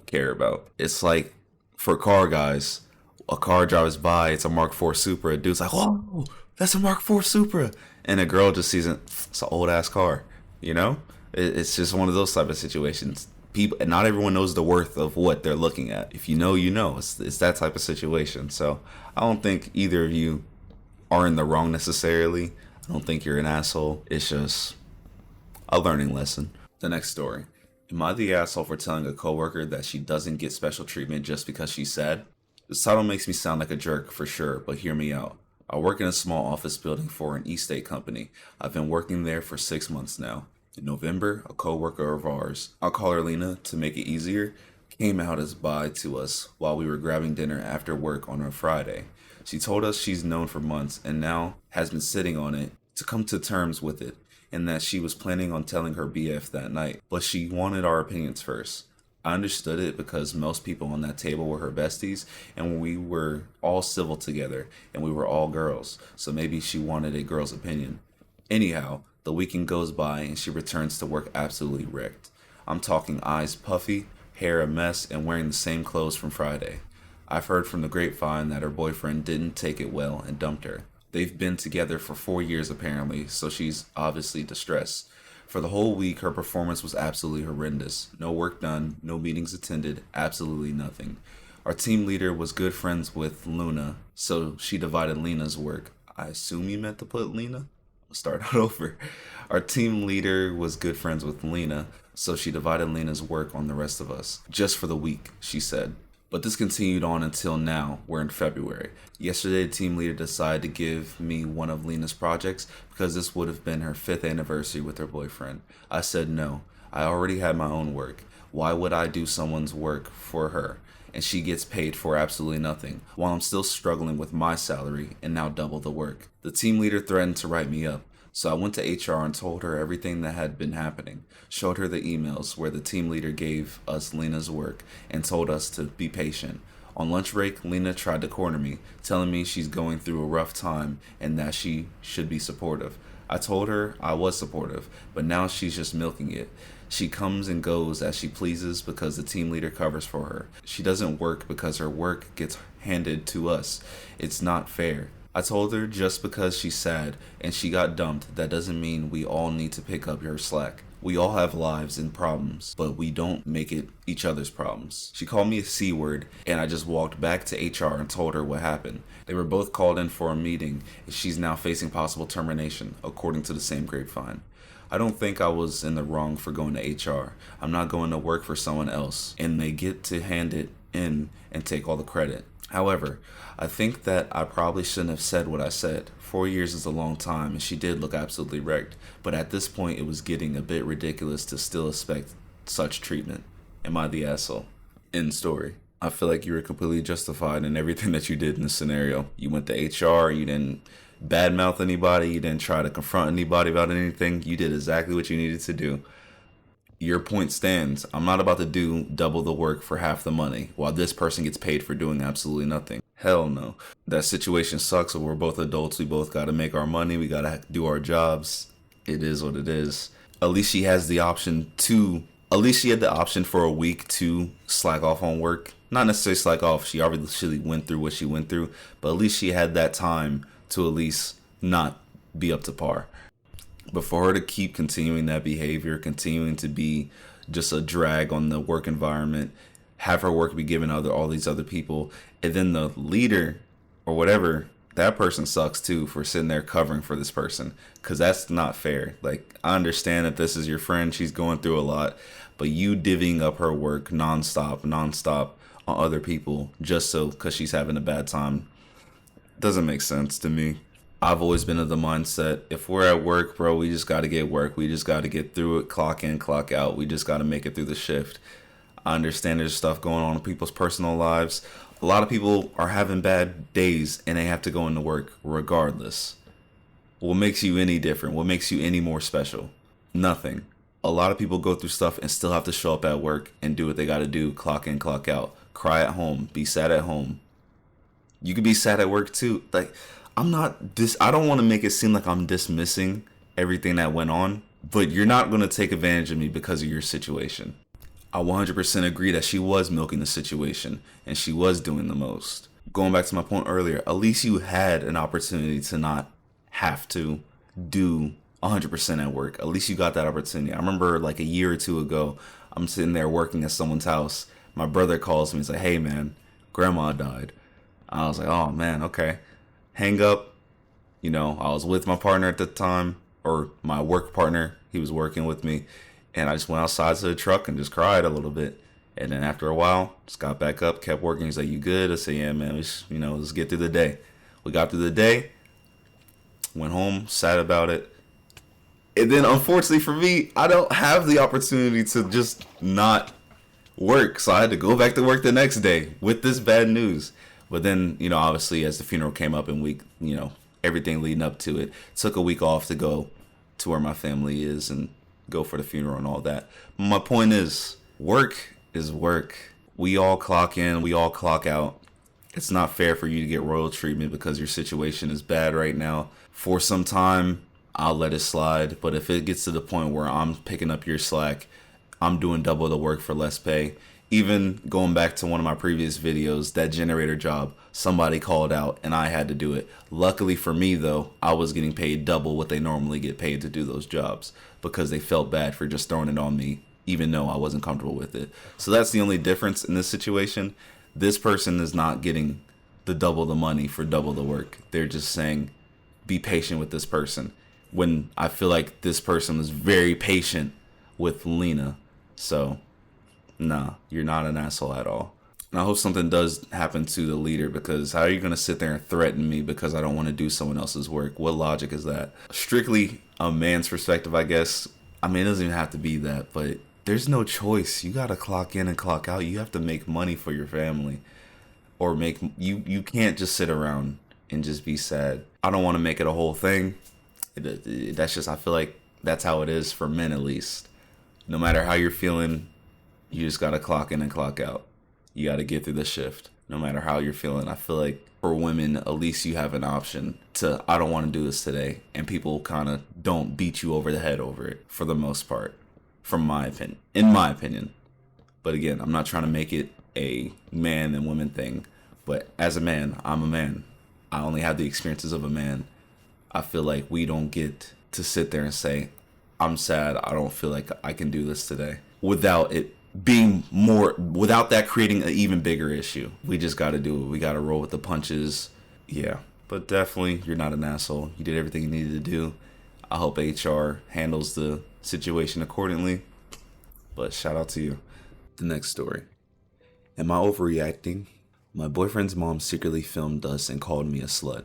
care about. It's like for car guys, a car drives by, it's a Mark IV Supra, a dude's like, whoa, that's a Mark IV Supra. And a girl just sees it, it's an old ass car, you know? It's just one of those type of situations. People, and not everyone knows the worth of what they're looking at. If you know, you know. It's that type of situation. So I don't think either of you are in the wrong necessarily. I don't think you're an asshole. It's just a learning lesson. The next story. Am I the asshole for telling a coworker that she doesn't get special treatment just because she's sad? This title makes me sound like a jerk for sure, but hear me out. I work in a small office building for an estate company. I've been working there for 6 months now. In November, a coworker of ours, I'll call her Lena to make it easier, came out as bi to us while we were grabbing dinner after work on a Friday. She told us she's known for months and now has been sitting on it to come to terms with it, and that she was planning on telling her BF that night, but she wanted our opinions first. I understood it because most people on that table were her besties, and we were all civil together, and we were all girls, so maybe she wanted a girl's opinion. Anyhow, the weekend goes by and she returns to work absolutely wrecked. I'm talking eyes puffy, hair a mess, and wearing the same clothes from Friday. I've heard from the grapevine that her boyfriend didn't take it well and dumped her. They've been together for 4 years apparently, so she's obviously distressed. For the whole week, her performance was absolutely horrendous. No work done, no meetings attended, absolutely nothing. Our team leader was good friends with Luna, so she divided Lena's work. I assume you meant to put Lena? Start out over. Our team leader was good friends with Lena, so she divided Lena's work on the rest of us. Just for the week, she said. But this continued on until now. We're in February. Yesterday, the team leader decided to give me one of Lena's projects because this would have been her 5th anniversary with her boyfriend. I said no. I already had my own work. Why would I do someone's work for her? And she gets paid for absolutely nothing, while I'm still struggling with my salary and now double the work. The team leader threatened to write me up, so I went to HR and told her everything that had been happening, showed her the emails where the team leader gave us Lena's work and told us to be patient. On lunch break, Lena tried to corner me, telling me she's going through a rough time and that she should be supportive. I told her I was supportive, but now she's just milking it. She comes and goes as she pleases because the team leader covers for her. She doesn't work because her work gets handed to us. It's not fair. I told her just because she's sad and she got dumped, that doesn't mean we all need to pick up her slack. We all have lives and problems, but we don't make it each other's problems. She called me a C word, and I just walked back to HR and told her what happened. They were both called in for a meeting, and she's now facing possible termination, according to the same grapevine. I don't think I was in the wrong for going to HR. I'm not going to work for someone else, and they get to hand it in and take all the credit. However, I think that I probably shouldn't have said what I said. 4 years is a long time, and she did look absolutely wrecked, but at this point it was getting a bit ridiculous to still expect such treatment. Am I the asshole? End story. I feel like you were completely justified in everything that you did in this scenario. You went to HR, you didn't badmouth anybody, you didn't try to confront anybody about anything. You did exactly what you needed to do. Your point stands. I'm not about to do double the work for half the money while this person gets paid for doing absolutely nothing. Hell no. That situation sucks, but we're both adults. We both got to make our money. We got to do our jobs. It is what it is. At least she has the option to, at least she had the option for a week to slack off on work. Not necessarily slack off. She obviously went through what she went through, but at least she had that time to at least not be up to par. But for her to keep continuing that behavior, continuing to be just a drag on the work environment, have her work be given to all these other people, and then the leader or whatever, that person sucks too for sitting there covering for this person, because that's not fair. Like, I understand that this is your friend, she's going through a lot, but you divvying up her work nonstop on other people just so because she's having a bad time. Doesn't make sense to me. I've always been of the mindset, if we're at work, bro, we just got to get work. We just got to get through it, clock in, clock out. We just got to make it through the shift. I understand there's stuff going on in people's personal lives. A lot of people are having bad days and they have to go into work regardless. What makes you any different? What makes you any more special? Nothing. A lot of people go through stuff and still have to show up at work and do what they got to do, clock in, clock out, cry at home, be sad at home. You could be sad at work too. Like, I don't want to make it seem like I'm dismissing everything that went on, but you're not going to take advantage of me because of your situation. I 100% agree that she was milking the situation and she was doing the most. Going back to my point earlier, at least you had an opportunity to not have to do 100% at work. At least you got that opportunity. I remember like a year or two ago, I'm sitting there working at someone's house. My brother calls me and says, "Hey man, grandma died." I was like, "Oh man, okay." Hang up. I was with my partner at the time, or my work partner. He was working with me. And I just went outside to the truck and just cried a little bit. And then after a while, just got back up, kept working. He's like, "You good?" I said, "Yeah, man, let's get through the day." We got through the day, went home, sad about it. And then unfortunately for me, I don't have the opportunity to just not work. So I had to go back to work the next day with this bad news. But then, obviously as the funeral came up and everything leading up to it, took a week off to go to where my family is and go for the funeral and all that. My point is, work is work. We all clock in, we all clock out. It's not fair for you to get royal treatment because your situation is bad right now. For some time, I'll let it slide. But if it gets to the point where I'm picking up your slack, I'm doing double the work for less pay. Even going back to one of my previous videos, that generator job, somebody called out and I had to do it. Luckily for me though, I was getting paid double what they normally get paid to do those jobs because they felt bad for just throwing it on me, even though I wasn't comfortable with it. So that's the only difference in this situation. This person is not getting the double the money for double the work. They're just saying, be patient with this person. When I feel like this person was very patient with Lena. So, nah, you're not an asshole at all. And I hope something does happen to the leader, because how are you going to sit there and threaten me because I don't want to do someone else's work? What logic is that? Strictly a man's perspective, I guess. I mean, it doesn't even have to be that, but there's no choice. You got to clock in and clock out. You have to make money for your family, or you can't just sit around and just be sad. I don't want to make it a whole thing. That's just, I feel like that's how it is for men, at least. No matter how you're feeling, you just got to clock in and clock out. You got to get through the shift, no matter how you're feeling. I feel like for women, at least you have an option to, I don't want to do this today. And people kind of don't beat you over the head over it for the most part, from my opinion, in my opinion. But again, I'm not trying to make it a man and women thing. But as a man, I'm a man. I only have the experiences of a man. I feel like we don't get to sit there and say, I'm sad, I don't feel like I can do this today, without it being more, without that creating an even bigger issue. We just got to do it. We got to roll with the punches. Yeah, but definitely you're not an asshole. You did everything you needed to do. I hope HR handles the situation accordingly, but shout out to you. The next story. Am I overreacting? My boyfriend's mom secretly filmed us and called me a slut.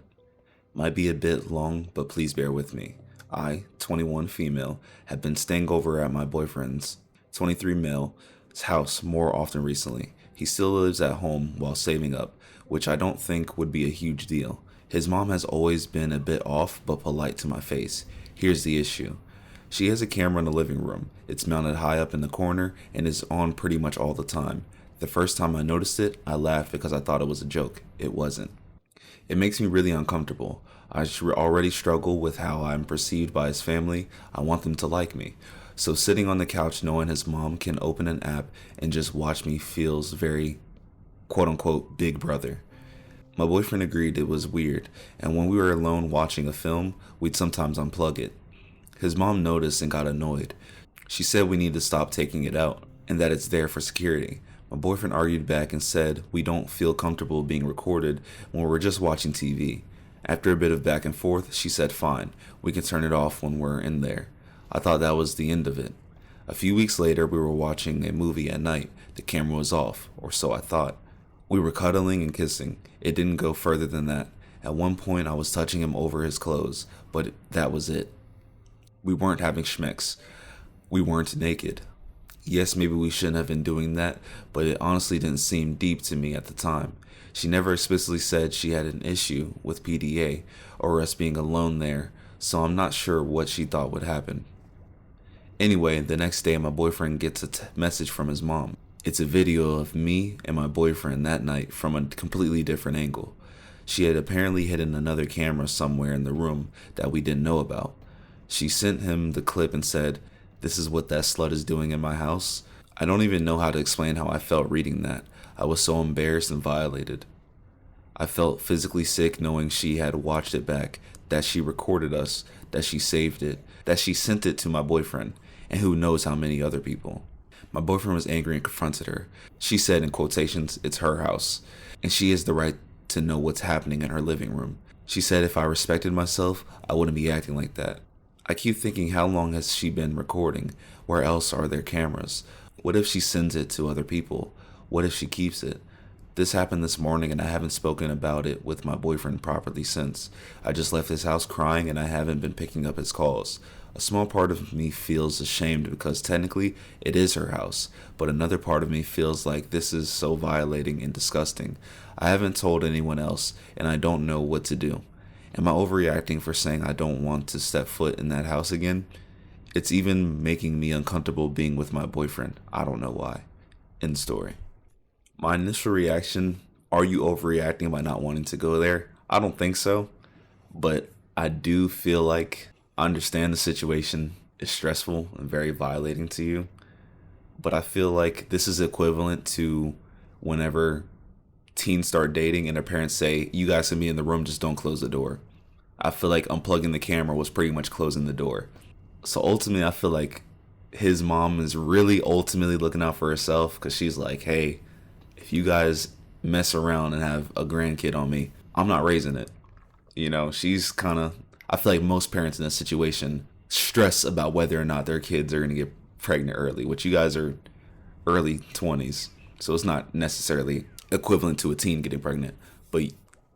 Might be a bit long, but please bear with me. I, 21 female, have been staying over at my boyfriend's, 23 male, house more often recently. He still lives at home while saving up, which I don't think would be a huge deal. His mom has always been a bit off but polite to my face. Here's the issue. She has a camera in the living room. It's mounted high up in the corner and is on pretty much all the time. The first time I noticed it, I laughed because I thought it was a joke. It wasn't. It makes me really uncomfortable. I already struggle with how I'm perceived by his family. I want them to like me. So sitting on the couch knowing his mom can open an app and just watch me feels very, quote unquote, big brother. My boyfriend agreed it was weird, and when we were alone watching a film, we'd sometimes unplug it. His mom noticed and got annoyed. She said we need to stop taking it out, and that it's there for security. My boyfriend argued back and said we don't feel comfortable being recorded when we're just watching TV. After a bit of back and forth, she said fine, we can turn it off when we're in there. I thought that was the end of it. A few weeks later, we were watching a movie at night. The camera was off, or so I thought. We were cuddling and kissing. It didn't go further than that. At one point, I was touching him over his clothes, but that was it. We weren't having schmecks. We weren't naked. Yes, maybe we shouldn't have been doing that, but it honestly didn't seem deep to me at the time. She never explicitly said she had an issue with PDA or us being alone there, so I'm not sure what she thought would happen. Anyway, the next day my boyfriend gets a message from his mom. It's a video of me and my boyfriend that night from a completely different angle. She had apparently hidden another camera somewhere in the room that we didn't know about. She sent him the clip and said, "This is what that slut is doing in my house." I don't even know how to explain how I felt reading that. I was so embarrassed and violated. I felt physically sick knowing she had watched it back, that she recorded us, that she saved it, that she sent it to my boyfriend, and who knows how many other people. My boyfriend was angry and confronted her. She said, in quotations, it's her house, and she has the right to know what's happening in her living room. She said if I respected myself, I wouldn't be acting like that. I keep thinking, how long has she been recording? Where else are there cameras? What if she sends it to other people? What if she keeps it? This happened this morning and I haven't spoken about it with my boyfriend properly since. I just left his house crying and I haven't been picking up his calls. A small part of me feels ashamed because technically it is her house, but another part of me feels like this is so violating and disgusting. I haven't told anyone else and I don't know what to do. Am I overreacting for saying I don't want to step foot in that house again? It's even making me uncomfortable being with my boyfriend. I don't know why. End story. My initial reaction, are you overreacting by not wanting to go there? I don't think so, but I do feel like I understand the situation is stressful and very violating to you, but I feel like this is equivalent to whenever teens start dating and their parents say, you guys can be in the room, just don't close the door. I feel like unplugging the camera was pretty much closing the door. So ultimately, I feel like his mom is really ultimately looking out for herself because she's like, hey, if you guys mess around and have a grandkid on me, I'm not raising it. You know, she's kind of, I feel like most parents in this situation stress about whether or not their kids are going to get pregnant early, which you guys are early 20s. So it's not necessarily equivalent to a teen getting pregnant, but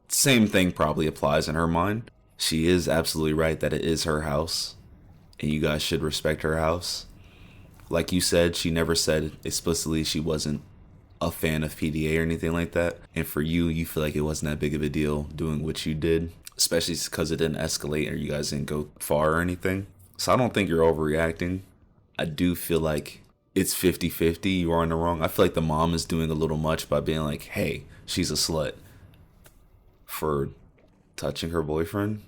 same thing probably applies in her mind. She is absolutely right that it is her house and you guys should respect her house. Like you said, she never said explicitly she wasn't a fan of PDA or anything like that. And for you, you feel like it wasn't that big of a deal doing what you did, especially because it didn't escalate or you guys didn't go far or anything. So I don't think you're overreacting. I do feel like it's 50-50. You are in the wrong. I feel like the mom is doing a little much by being like, hey, she's a slut for touching her boyfriend.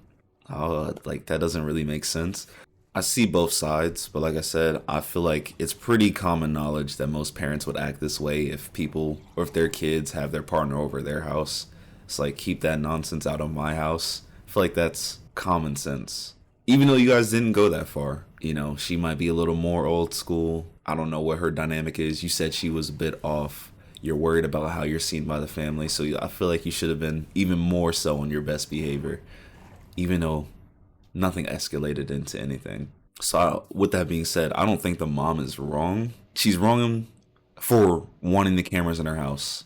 Like that doesn't really make sense. I see both sides, but like I said, I feel like it's pretty common knowledge that most parents would act this way if people or if their kids have their partner over their house. It's like, keep that nonsense out of my house. I feel like that's common sense. Even though you guys didn't go that far, you know, she might be a little more old school. I don't know what her dynamic is. You said she was a bit off. You're worried about how you're seen by the family. So I feel like you should have been even more so on your best behavior, even though nothing escalated into anything. So with that being said, I don't think the mom is wrong. She's wrong for wanting the cameras in her house,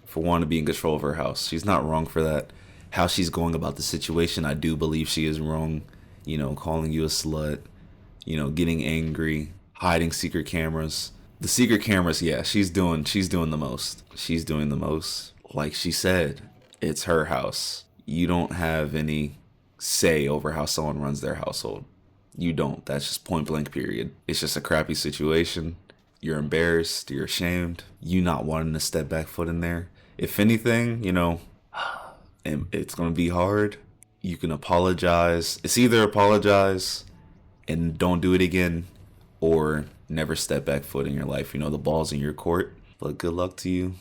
for wanting to be in control of her house. She's not wrong for that. How she's going about the situation, I do believe she is wrong. You know, calling you a slut, you know, getting angry, hiding secret cameras. The secret cameras, yeah, she's doing the most. She's doing the most. Like she said, it's her house. You don't have any say over how someone runs their household. You don't. That's just point blank period. It's just a crappy situation. You're embarrassed. You're ashamed. You not wanting to step back foot in there. If anything, you know, and it's going to be hard. You can apologize. It's either apologize and don't do it again or never step back foot in your life. You know, the ball's in your court, but good luck to you.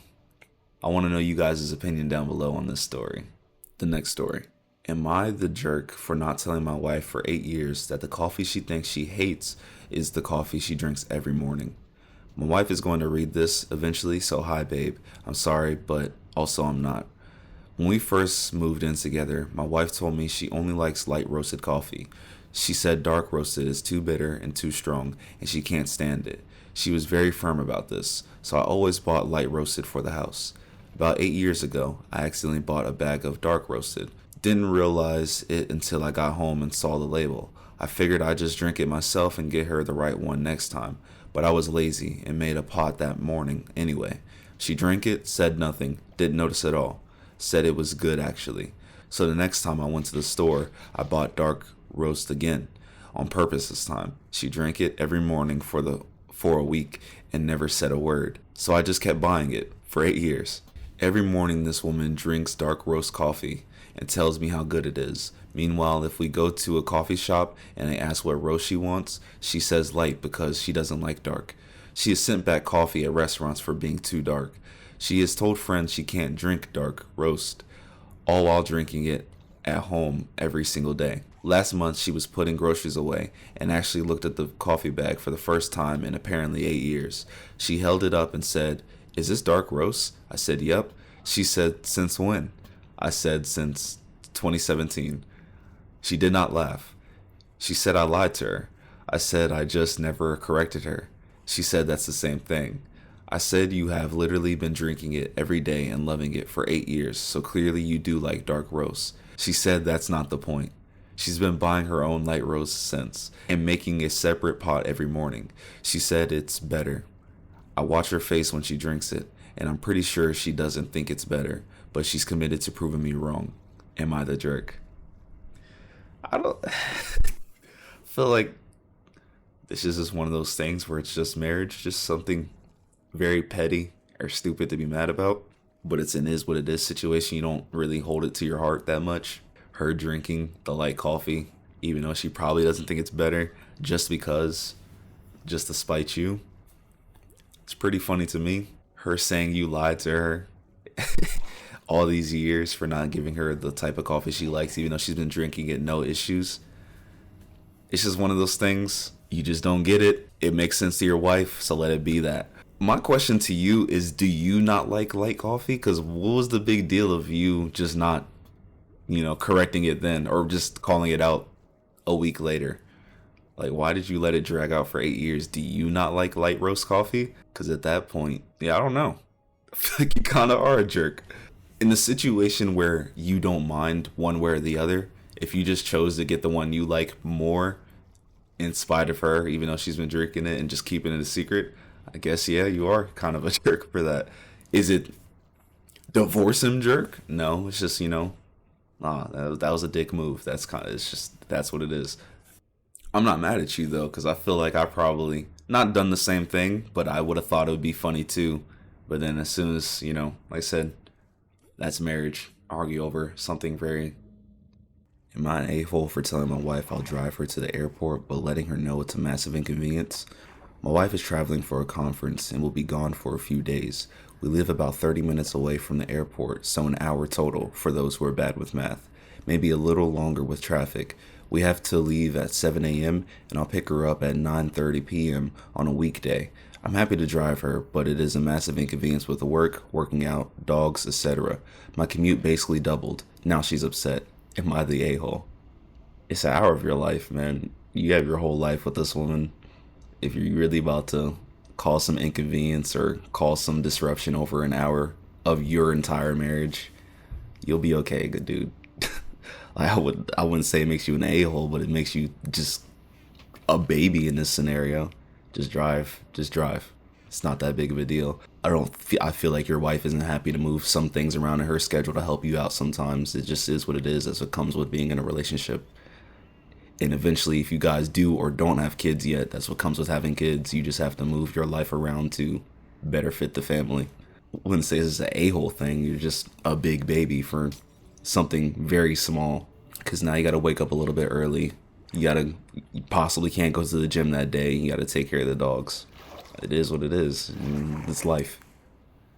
I want to know you guys' opinion down below on this story. The next story. Am I the jerk for not telling my wife for 8 years that the coffee she thinks she hates is the coffee she drinks every morning? My wife is going to read this eventually, so hi babe. I'm sorry, but also I'm not. When we first moved in together, my wife told me she only likes light roasted coffee. She said dark roasted is too bitter and too strong, and she can't stand it. She was very firm about this, so I always bought light roasted for the house. About 8 years ago, I accidentally bought a bag of dark roasted. Didn't realize it until I got home and saw the label. I figured I'd just drink it myself and get her the right one next time, but I was lazy and made a pot that morning anyway. She drank it, said nothing, didn't notice at all. Said it was good actually. So the next time I went to the store, I bought dark roast again, on purpose this time. She drank it every morning for a week and never said a word. So I just kept buying it for 8 years. Every morning this woman drinks dark roast coffee and tells me how good it is. Meanwhile, if we go to a coffee shop and I ask what roast she wants, she says light because she doesn't like dark. She has sent back coffee at restaurants for being too dark. She has told friends she can't drink dark roast, all while drinking it at home every single day. Last month, she was putting groceries away and actually looked at the coffee bag for the first time in apparently 8 years. She held it up and said, "Is this dark roast?" I said, "Yep." She said, "Since when?" I said, "Since 2017. She did not laugh. She said I lied to her. I said I just never corrected her. She said that's the same thing. I said you have literally been drinking it every day and loving it for 8 years, so clearly you do like dark roast. She said that's not the point. She's been buying her own light roast since and making a separate pot every morning. She said it's better. I watch her face when she drinks it, and I'm pretty sure she doesn't think it's better, but she's committed to proving me wrong. Am I the jerk? I don't feel like this is just one of those things where it's just marriage, just something very petty or stupid to be mad about, but it's an is what it is situation. You don't really hold it to your heart that much. Her drinking the light coffee, even though she probably doesn't think it's better, just to spite you. It's pretty funny to me. Her saying you lied to her all these years for not giving her the type of coffee she likes, even though she's been drinking it no issues. It's just one of those things. You just don't get it. It makes sense to your wife, so let it be that. My question to you is, do you not like light coffee? Because what was the big deal of you just not, correcting it then, or just calling it out a week later? Like, why did you let it drag out for 8 years? Do you not like light roast coffee? Because at that point, I don't know. I feel like you kind of are a jerk. In the situation where you don't mind one way or the other, if you just chose to get the one you like more in spite of her, even though she's been drinking it and just keeping it a secret, I guess, you are kind of a jerk for that. Is it divorce him jerk? No, it's just, that was a dick move. That's what it is. I'm not mad at you though, because I feel like I probably not done the same thing, but I would have thought it would be funny too. But then as soon as, like I said, that's marriage. Argue over something very... Am I an a-hole for telling my wife I'll drive her to the airport, but letting her know it's a massive inconvenience? My wife is traveling for a conference and will be gone for a few days. We live about 30 minutes away from the airport, so an hour total for those who are bad with math. Maybe a little longer with traffic. We have to leave at 7 a.m. and I'll pick her up at 9:30 p.m. on a weekday. I'm happy to drive her, but it is a massive inconvenience with the work, working out, dogs, etc. My commute basically doubled. Now she's upset. Am I the a-hole? It's an hour of your life, man. You have your whole life with this woman. If you're really about to cause some inconvenience or cause some disruption over an hour of your entire marriage, you'll be okay, good dude. I wouldn't say it makes you an a-hole, but it makes you just a baby in this scenario. Just drive. It's not that big of a deal. I feel like your wife isn't happy to move some things around in her schedule to help you out sometimes. It just is what it is. That's what comes with being in a relationship. And eventually, if you guys do or don't have kids yet, that's what comes with having kids. You just have to move your life around to better fit the family. I wouldn't say this is an a-hole thing. You're just a big baby for something very small. Because now you got to wake up a little bit early. You possibly can't go to the gym that day. You got to take care of the dogs. It is what it is. It's life.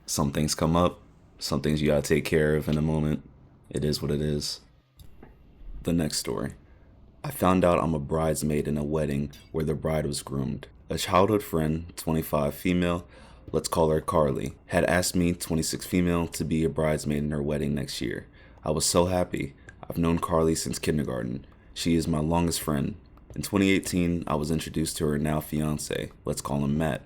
Some things come up. Some things you got to take care of in a moment. It is what it is. The next story. I found out I'm a bridesmaid in a wedding where the bride was groomed. A childhood friend, 25 female, let's call her Carly, had asked me, 26 female, to be a bridesmaid in her wedding next year. I was so happy. I've known Carly since kindergarten. She is my longest friend. In 2018, I was introduced to her now fiance, let's call him Matt.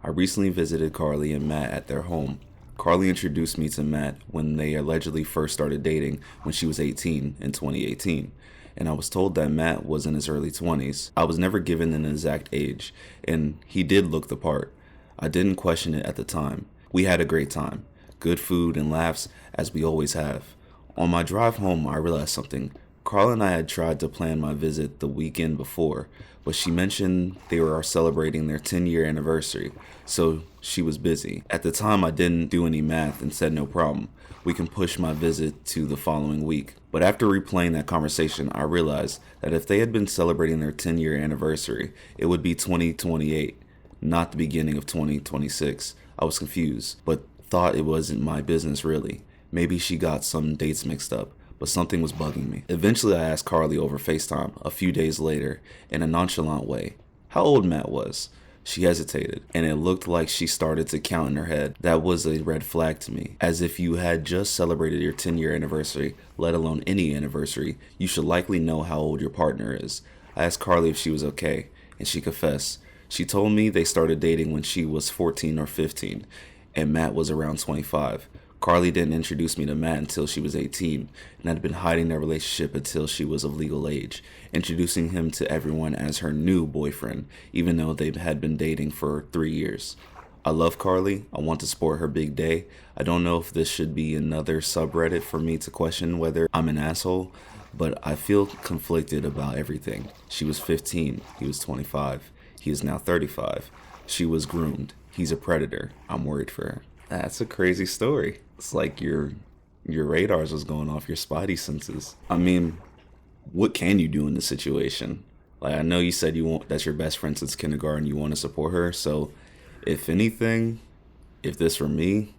I recently visited Carly and Matt at their home. Carly introduced me to Matt when they allegedly first started dating when she was 18 in 2018. And I was told that Matt was in his early 20s. I was never given an exact age, and he did look the part. I didn't question it at the time. We had a great time. Good food and laughs, as we always have. On my drive home, I realized something. Carla and I had tried to plan my visit the weekend before, but she mentioned they were celebrating their 10-year anniversary, so she was busy. At the time, I didn't do any math and said no problem. We can push my visit to the following week. But after replaying that conversation, I realized that if they had been celebrating their 10-year anniversary, it would be 2028, not the beginning of 2026. I was confused, but thought it wasn't my business really. Maybe she got some dates mixed up, but something was bugging me. Eventually, I asked Carly over FaceTime a few days later in a nonchalant way how old Matt was. She hesitated, and it looked like she started to count in her head. That was a red flag to me. As if you had just celebrated your 10-year anniversary, let alone any anniversary, you should likely know how old your partner is. I asked Carly if she was okay, and she confessed. She told me they started dating when she was 14 or 15, and Matt was around 25. Carly didn't introduce me to Matt until she was 18, and had been hiding their relationship until she was of legal age, introducing him to everyone as her new boyfriend, even though they had been dating for 3 years. I love Carly. I want to support her big day. I don't know if this should be another subreddit for me to question whether I'm an asshole, but I feel conflicted about everything. She was 15. He was 25. He is now 35. She was groomed. He's a predator. I'm worried for her. That's a crazy story. It's like your radars was going off, your spidey senses. I mean, what can you do in this situation? Like, I know you said that's your best friend since kindergarten, you want to support her. So if anything, if this were me,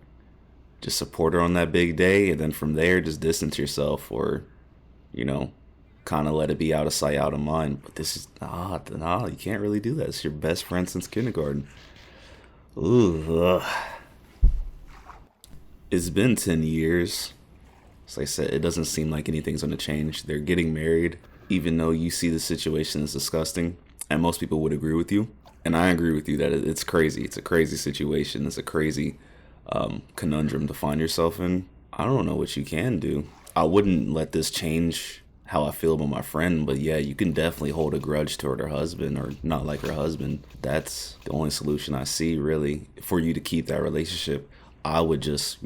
just support her on that big day, and then from there just distance yourself, or, kind of let it be out of sight, out of mind. But this is nah, you can't really do that. It's your best friend since kindergarten. Ooh, ugh. It's been 10 years. As I said, it doesn't seem like anything's going to change. They're getting married, even though you see the situation as disgusting. And most people would agree with you. And I agree with you that it's crazy. It's a crazy situation. It's a crazy conundrum to find yourself in. I don't know what you can do. I wouldn't let this change how I feel about my friend. But yeah, you can definitely hold a grudge toward her husband or not like her husband. That's the only solution I see, really, for you to keep that relationship. I would just,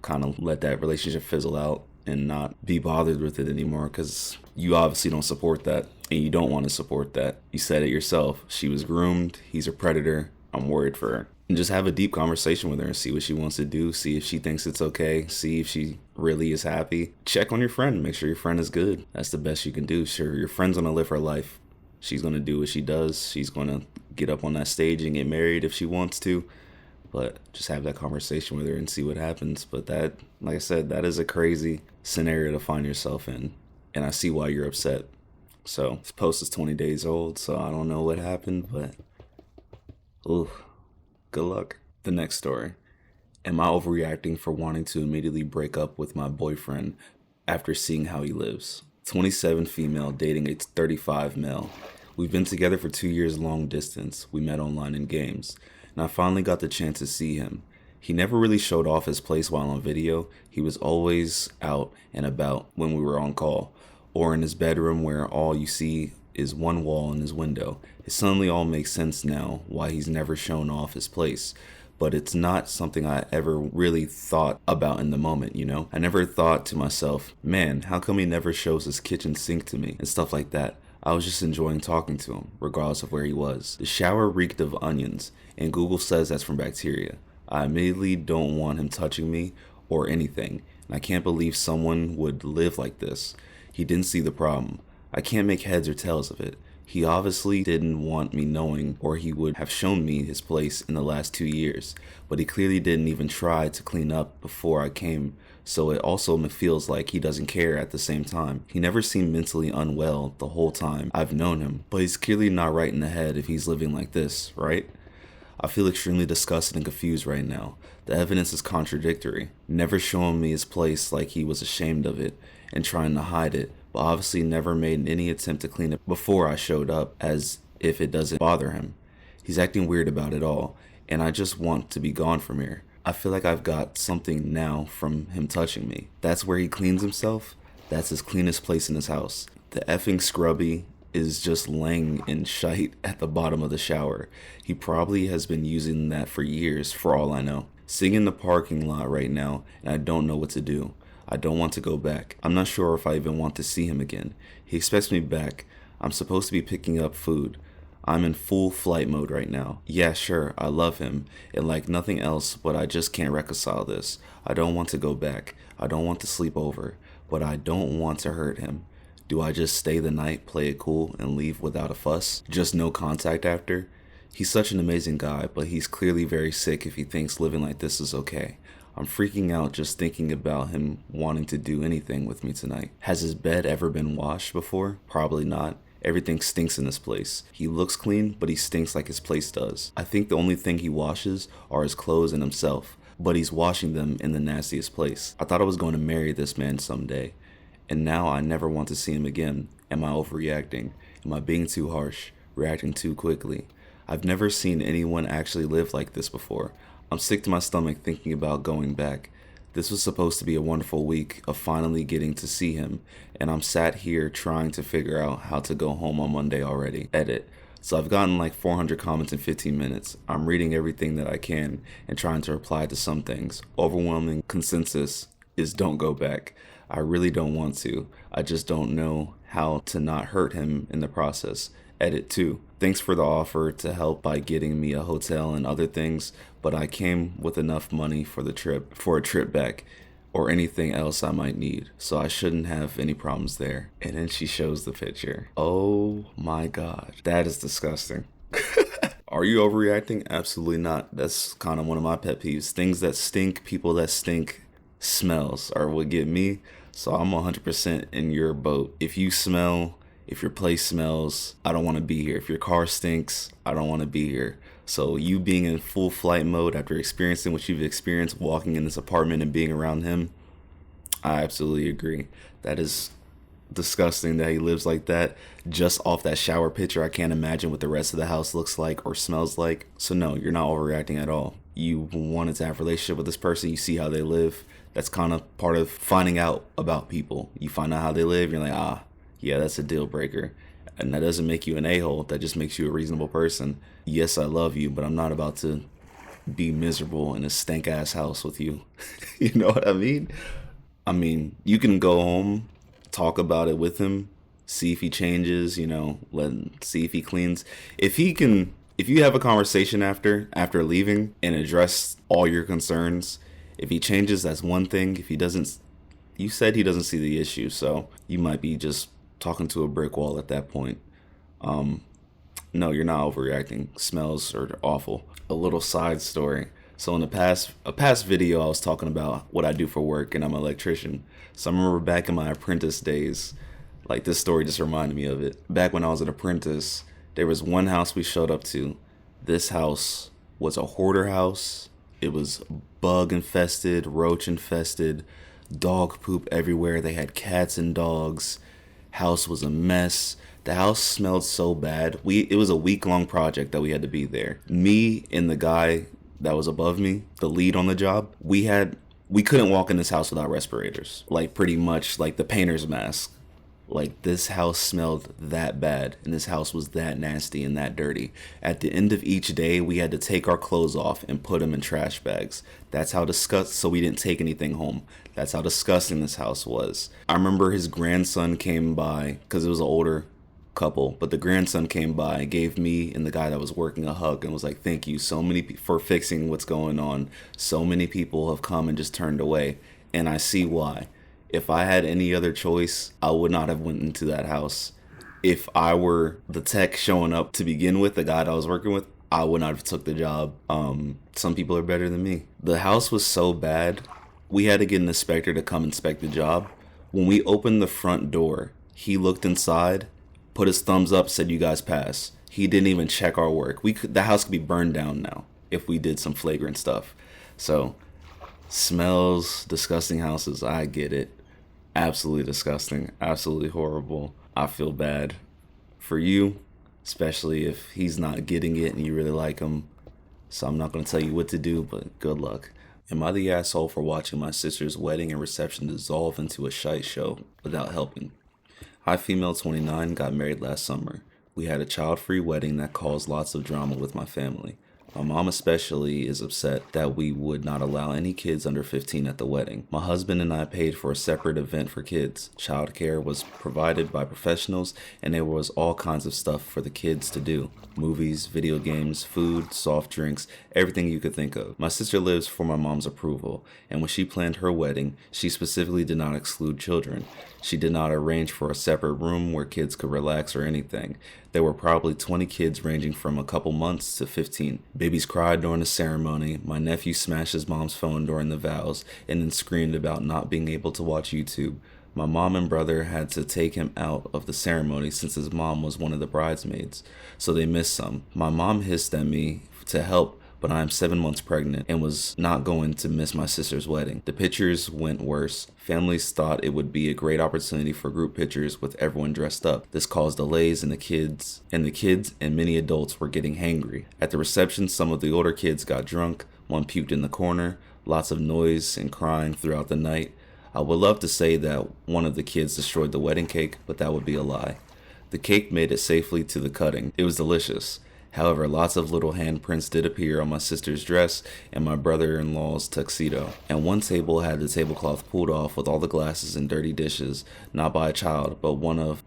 kind of let that relationship fizzle out and not be bothered with it anymore, because you obviously don't support that, and you don't want to support that. You said it yourself. She was groomed. He's a predator. I'm worried for her. And just have a deep conversation with her and see what she wants to do. See if she thinks it's okay. See if she really is happy. Check on your friend. Make sure your friend is good. That's the best you can do. Sure, your friend's going to live her life. She's going to do what she does. She's going to get up on that stage and get married if she wants to. But just have that conversation with her and see what happens. But that, like I said, that is a crazy scenario to find yourself in. And I see why you're upset. So this post is 20 days old, so I don't know what happened, but ooh, good luck. The next story. Am I overreacting for wanting to immediately break up with my boyfriend after seeing how he lives? 27 female dating a 35 male. We've been together for 2 years long distance. We met online in games. And I finally got the chance to see him. He never really showed off his place while on video. He was always out and about when we were on call, or in his bedroom where all you see is one wall and his window. It suddenly all makes sense now why he's never shown off his place. But it's not something I ever really thought about in the moment, I never thought to myself, man, how come he never shows his kitchen sink to me and stuff like that. I was just enjoying talking to him, regardless of where he was. The shower reeked of onions, and Google says that's from bacteria. I immediately don't want him touching me or anything, and I can't believe someone would live like this. He didn't see the problem. I can't make heads or tails of it. He obviously didn't want me knowing, or he would have shown me his place in the last 2 years, but he clearly didn't even try to clean up before I came. So it also feels like he doesn't care at the same time. He never seemed mentally unwell the whole time I've known him, but he's clearly not right in the head if he's living like this, right? I feel extremely disgusted and confused right now. The evidence is contradictory. Never showing me his place like he was ashamed of it and trying to hide it, but obviously never made any attempt to clean it before I showed up, as if it doesn't bother him. He's acting weird about it all, and I just want to be gone from here. I feel like I've got something now from him touching me. That's where he cleans himself. That's his cleanest place in his house. The effing scrubby is just laying in shite at the bottom of the shower. He probably has been using that for years, for all I know. Sitting in the parking lot right now, and I don't know what to do. I don't want to go back. I'm not sure if I even want to see him again. He expects me back. I'm supposed to be picking up food. I'm in full flight mode right now. Yeah, sure, I love him, and like nothing else, but I just can't reconcile this. I don't want to go back. I don't want to sleep over, but I don't want to hurt him. Do I just stay the night, play it cool, and leave without a fuss? Just no contact after? He's such an amazing guy, but he's clearly very sick if he thinks living like this is okay. I'm freaking out just thinking about him wanting to do anything with me tonight. Has his bed ever been washed before? Probably not. Everything stinks in this place. He looks clean, but he stinks like his place does. I think the only thing he washes are his clothes and himself, but he's washing them in the nastiest place. I thought I was going to marry this man someday, and now I never want to see him again. Am I overreacting? Am I being too harsh? Reacting too quickly? I've never seen anyone actually live like this before. I'm sick to my stomach thinking about going back. This was supposed to be a wonderful week of finally getting to see him, and I'm sat here trying to figure out how to go home on Monday already. Edit. So I've gotten like 400 comments in 15 minutes. I'm reading everything that I can and trying to reply to some things. Overwhelming consensus is don't go back. I really don't want to. I just don't know how to not hurt him in the process. Edit 2. Thanks for the offer to help by getting me a hotel and other things, but I came with enough money for a trip back, or anything else I might need, so I shouldn't have any problems there. And then she shows the picture. Oh my god, that is disgusting. Are you overreacting? Absolutely not. That's kind of one of my pet peeves. Things that stink, people that stink, smells are what get me. So I'm 100% in your boat. If you smell, if your place smells, I don't want to be here. If your car stinks, I don't want to be here. So you being in full flight mode after experiencing what you've experienced, walking in this apartment and being around him, I absolutely agree. That is disgusting that he lives like that. Just off that shower picture, I can't imagine what the rest of the house looks like or smells like. So no, you're not overreacting at all. You wanted to have a relationship with this person. You see how they live. That's kind of part of finding out about people. You find out how they live. You're like, yeah, that's a deal breaker. And that doesn't make you an a-hole. That just makes you a reasonable person. Yes, I love you, but I'm not about to be miserable in a stank ass house with you. You know what I mean? I mean, you can go home, talk about it with him, see if he changes, see if he cleans. If you have a conversation after leaving and address all your concerns, if he changes, that's one thing. If he doesn't, you said he doesn't see the issue, so you might be just talking to a brick wall at that point. No, you're not overreacting. Smells are awful. A little side story. So in a past video, I was talking about what I do for work, and I'm an electrician. So I remember back in my apprentice days, like this story just reminded me of it. Back when I was an apprentice, there was one house we showed up to. This house was a hoarder house. It was bug infested, roach infested, dog poop everywhere. They had cats and dogs. House was a mess. The house smelled so bad. It was a week-long project that we had to be there. Me and the guy that was above me, the lead on the job, we couldn't walk in this house without respirators. Like pretty much like the painter's mask. Like this house smelled that bad, and this house was that nasty and that dirty. At the end of each day, we had to take our clothes off and put them in trash bags. That's how so we didn't take anything home. That's how disgusting this house was. I remember his grandson came by, because it was an older couple, but the grandson came by and gave me and the guy that was working a hug and was like, thank you for fixing what's going on. So many people have come and just turned away, and I see why. If I had any other choice, I would not have went into that house. If I were the tech showing up to begin with, the guy that I was working with, I would not have took the job. Some people are better than me. The house was so bad, we had to get an inspector to come inspect the job. When we opened the front door, he looked inside, put his thumbs up, said, you guys pass. He didn't even check our work. The house could be burned down now if we did some flagrant stuff. So, smells, disgusting houses, I get it. Absolutely disgusting, absolutely horrible. I feel bad for you, especially if he's not getting it and you really like him. So I'm not going to tell you what to do, but good luck. Am I the asshole for watching my sister's wedding and reception dissolve into a shite show without helping? I, female 29, got married last summer. We had a child-free wedding that caused lots of drama with my family. My mom especially is upset that we would not allow any kids under 15 at the wedding. My husband and I paid for a separate event for kids. Childcare was provided by professionals, and there was all kinds of stuff for the kids to do. Movies, video games, food, soft drinks, everything you could think of. My sister lives for my mom's approval, and when she planned her wedding, she specifically did not exclude children. She did not arrange for a separate room where kids could relax or anything. There were probably 20 kids ranging from a couple months to 15. Babies cried during the ceremony. My nephew smashed his mom's phone during the vows and then screamed about not being able to watch YouTube. My mom and brother had to take him out of the ceremony since his mom was one of the bridesmaids, so they missed some. My mom hissed at me to help, but I am 7 months pregnant and was not going to miss my sister's wedding. The pictures went worse. Families thought it would be a great opportunity for group pictures with everyone dressed up. This caused delays in the kids and many adults were getting hangry. At the reception, some of the older kids got drunk, one puked in the corner, lots of noise and crying throughout the night. I would love to say that one of the kids destroyed the wedding cake, but that would be a lie. The cake made it safely to the cutting. It was delicious. However, lots of little handprints did appear on my sister's dress and my brother-in-law's tuxedo. And one table had the tablecloth pulled off with all the glasses and dirty dishes, not by a child, but one of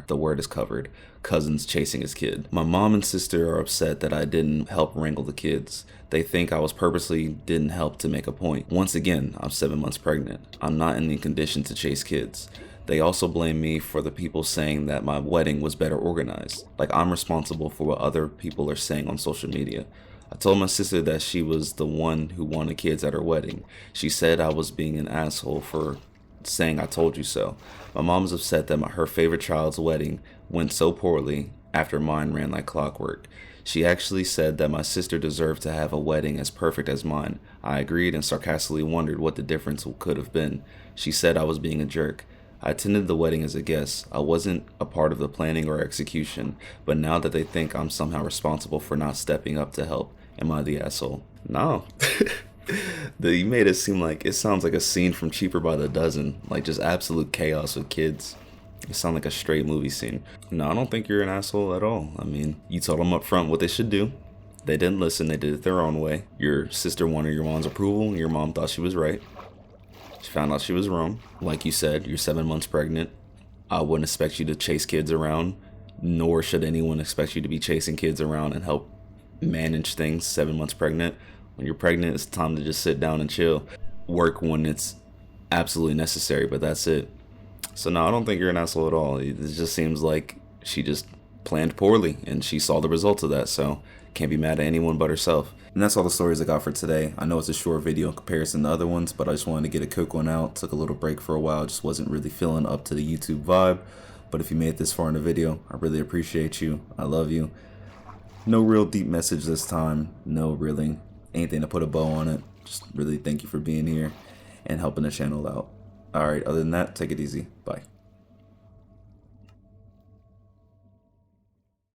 the word is covered, cousins chasing his kid. My mom and sister are upset that I didn't help wrangle the kids. They think I was purposely didn't help to make a point. Once again, I'm 7 months pregnant. I'm not in the condition to chase kids. They also blame me for the people saying that my wedding was better organized. Like I'm responsible for what other people are saying on social media. I told my sister that she was the one who wanted kids at her wedding. She said I was being an asshole for saying I told you so. My mom's upset that her favorite child's wedding went so poorly after mine ran like clockwork. She actually said that my sister deserved to have a wedding as perfect as mine. I agreed and sarcastically wondered what the difference could have been. She said I was being a jerk. I attended the wedding as a guest. I wasn't a part of the planning or execution, but now that they think I'm somehow responsible for not stepping up to help, am I the asshole? No. You made it seem like, it sounds like a scene from Cheaper by the Dozen, like just absolute chaos with kids. It sounds like a straight movie scene. No, I don't think you're an asshole at all. I mean, you told them up front what they should do. They didn't listen, they did it their own way. Your sister wanted your mom's approval, and your mom thought she was right. She found out she was wrong. Like you said, you're 7 months pregnant. I wouldn't expect you to chase kids around, nor should anyone expect you to be chasing kids around and help manage things 7 months pregnant. When you're pregnant, it's time to just sit down and chill. Work when it's absolutely necessary, but that's it. So no, I don't think you're an asshole at all. It just seems like she just planned poorly and she saw the results of that, so can't be mad at anyone but herself. And that's all the stories I got for today. I know it's a short video in comparison to other ones, but I just wanted to get a quick one out. Took a little break for a while, just wasn't really feeling up to the YouTube vibe. But if you made it this far in the video, I really appreciate you. I love you. No real deep message this time. No really anything to put a bow on it. Just really thank you for being here and helping the channel out. Alright, other than that, take it easy. Bye.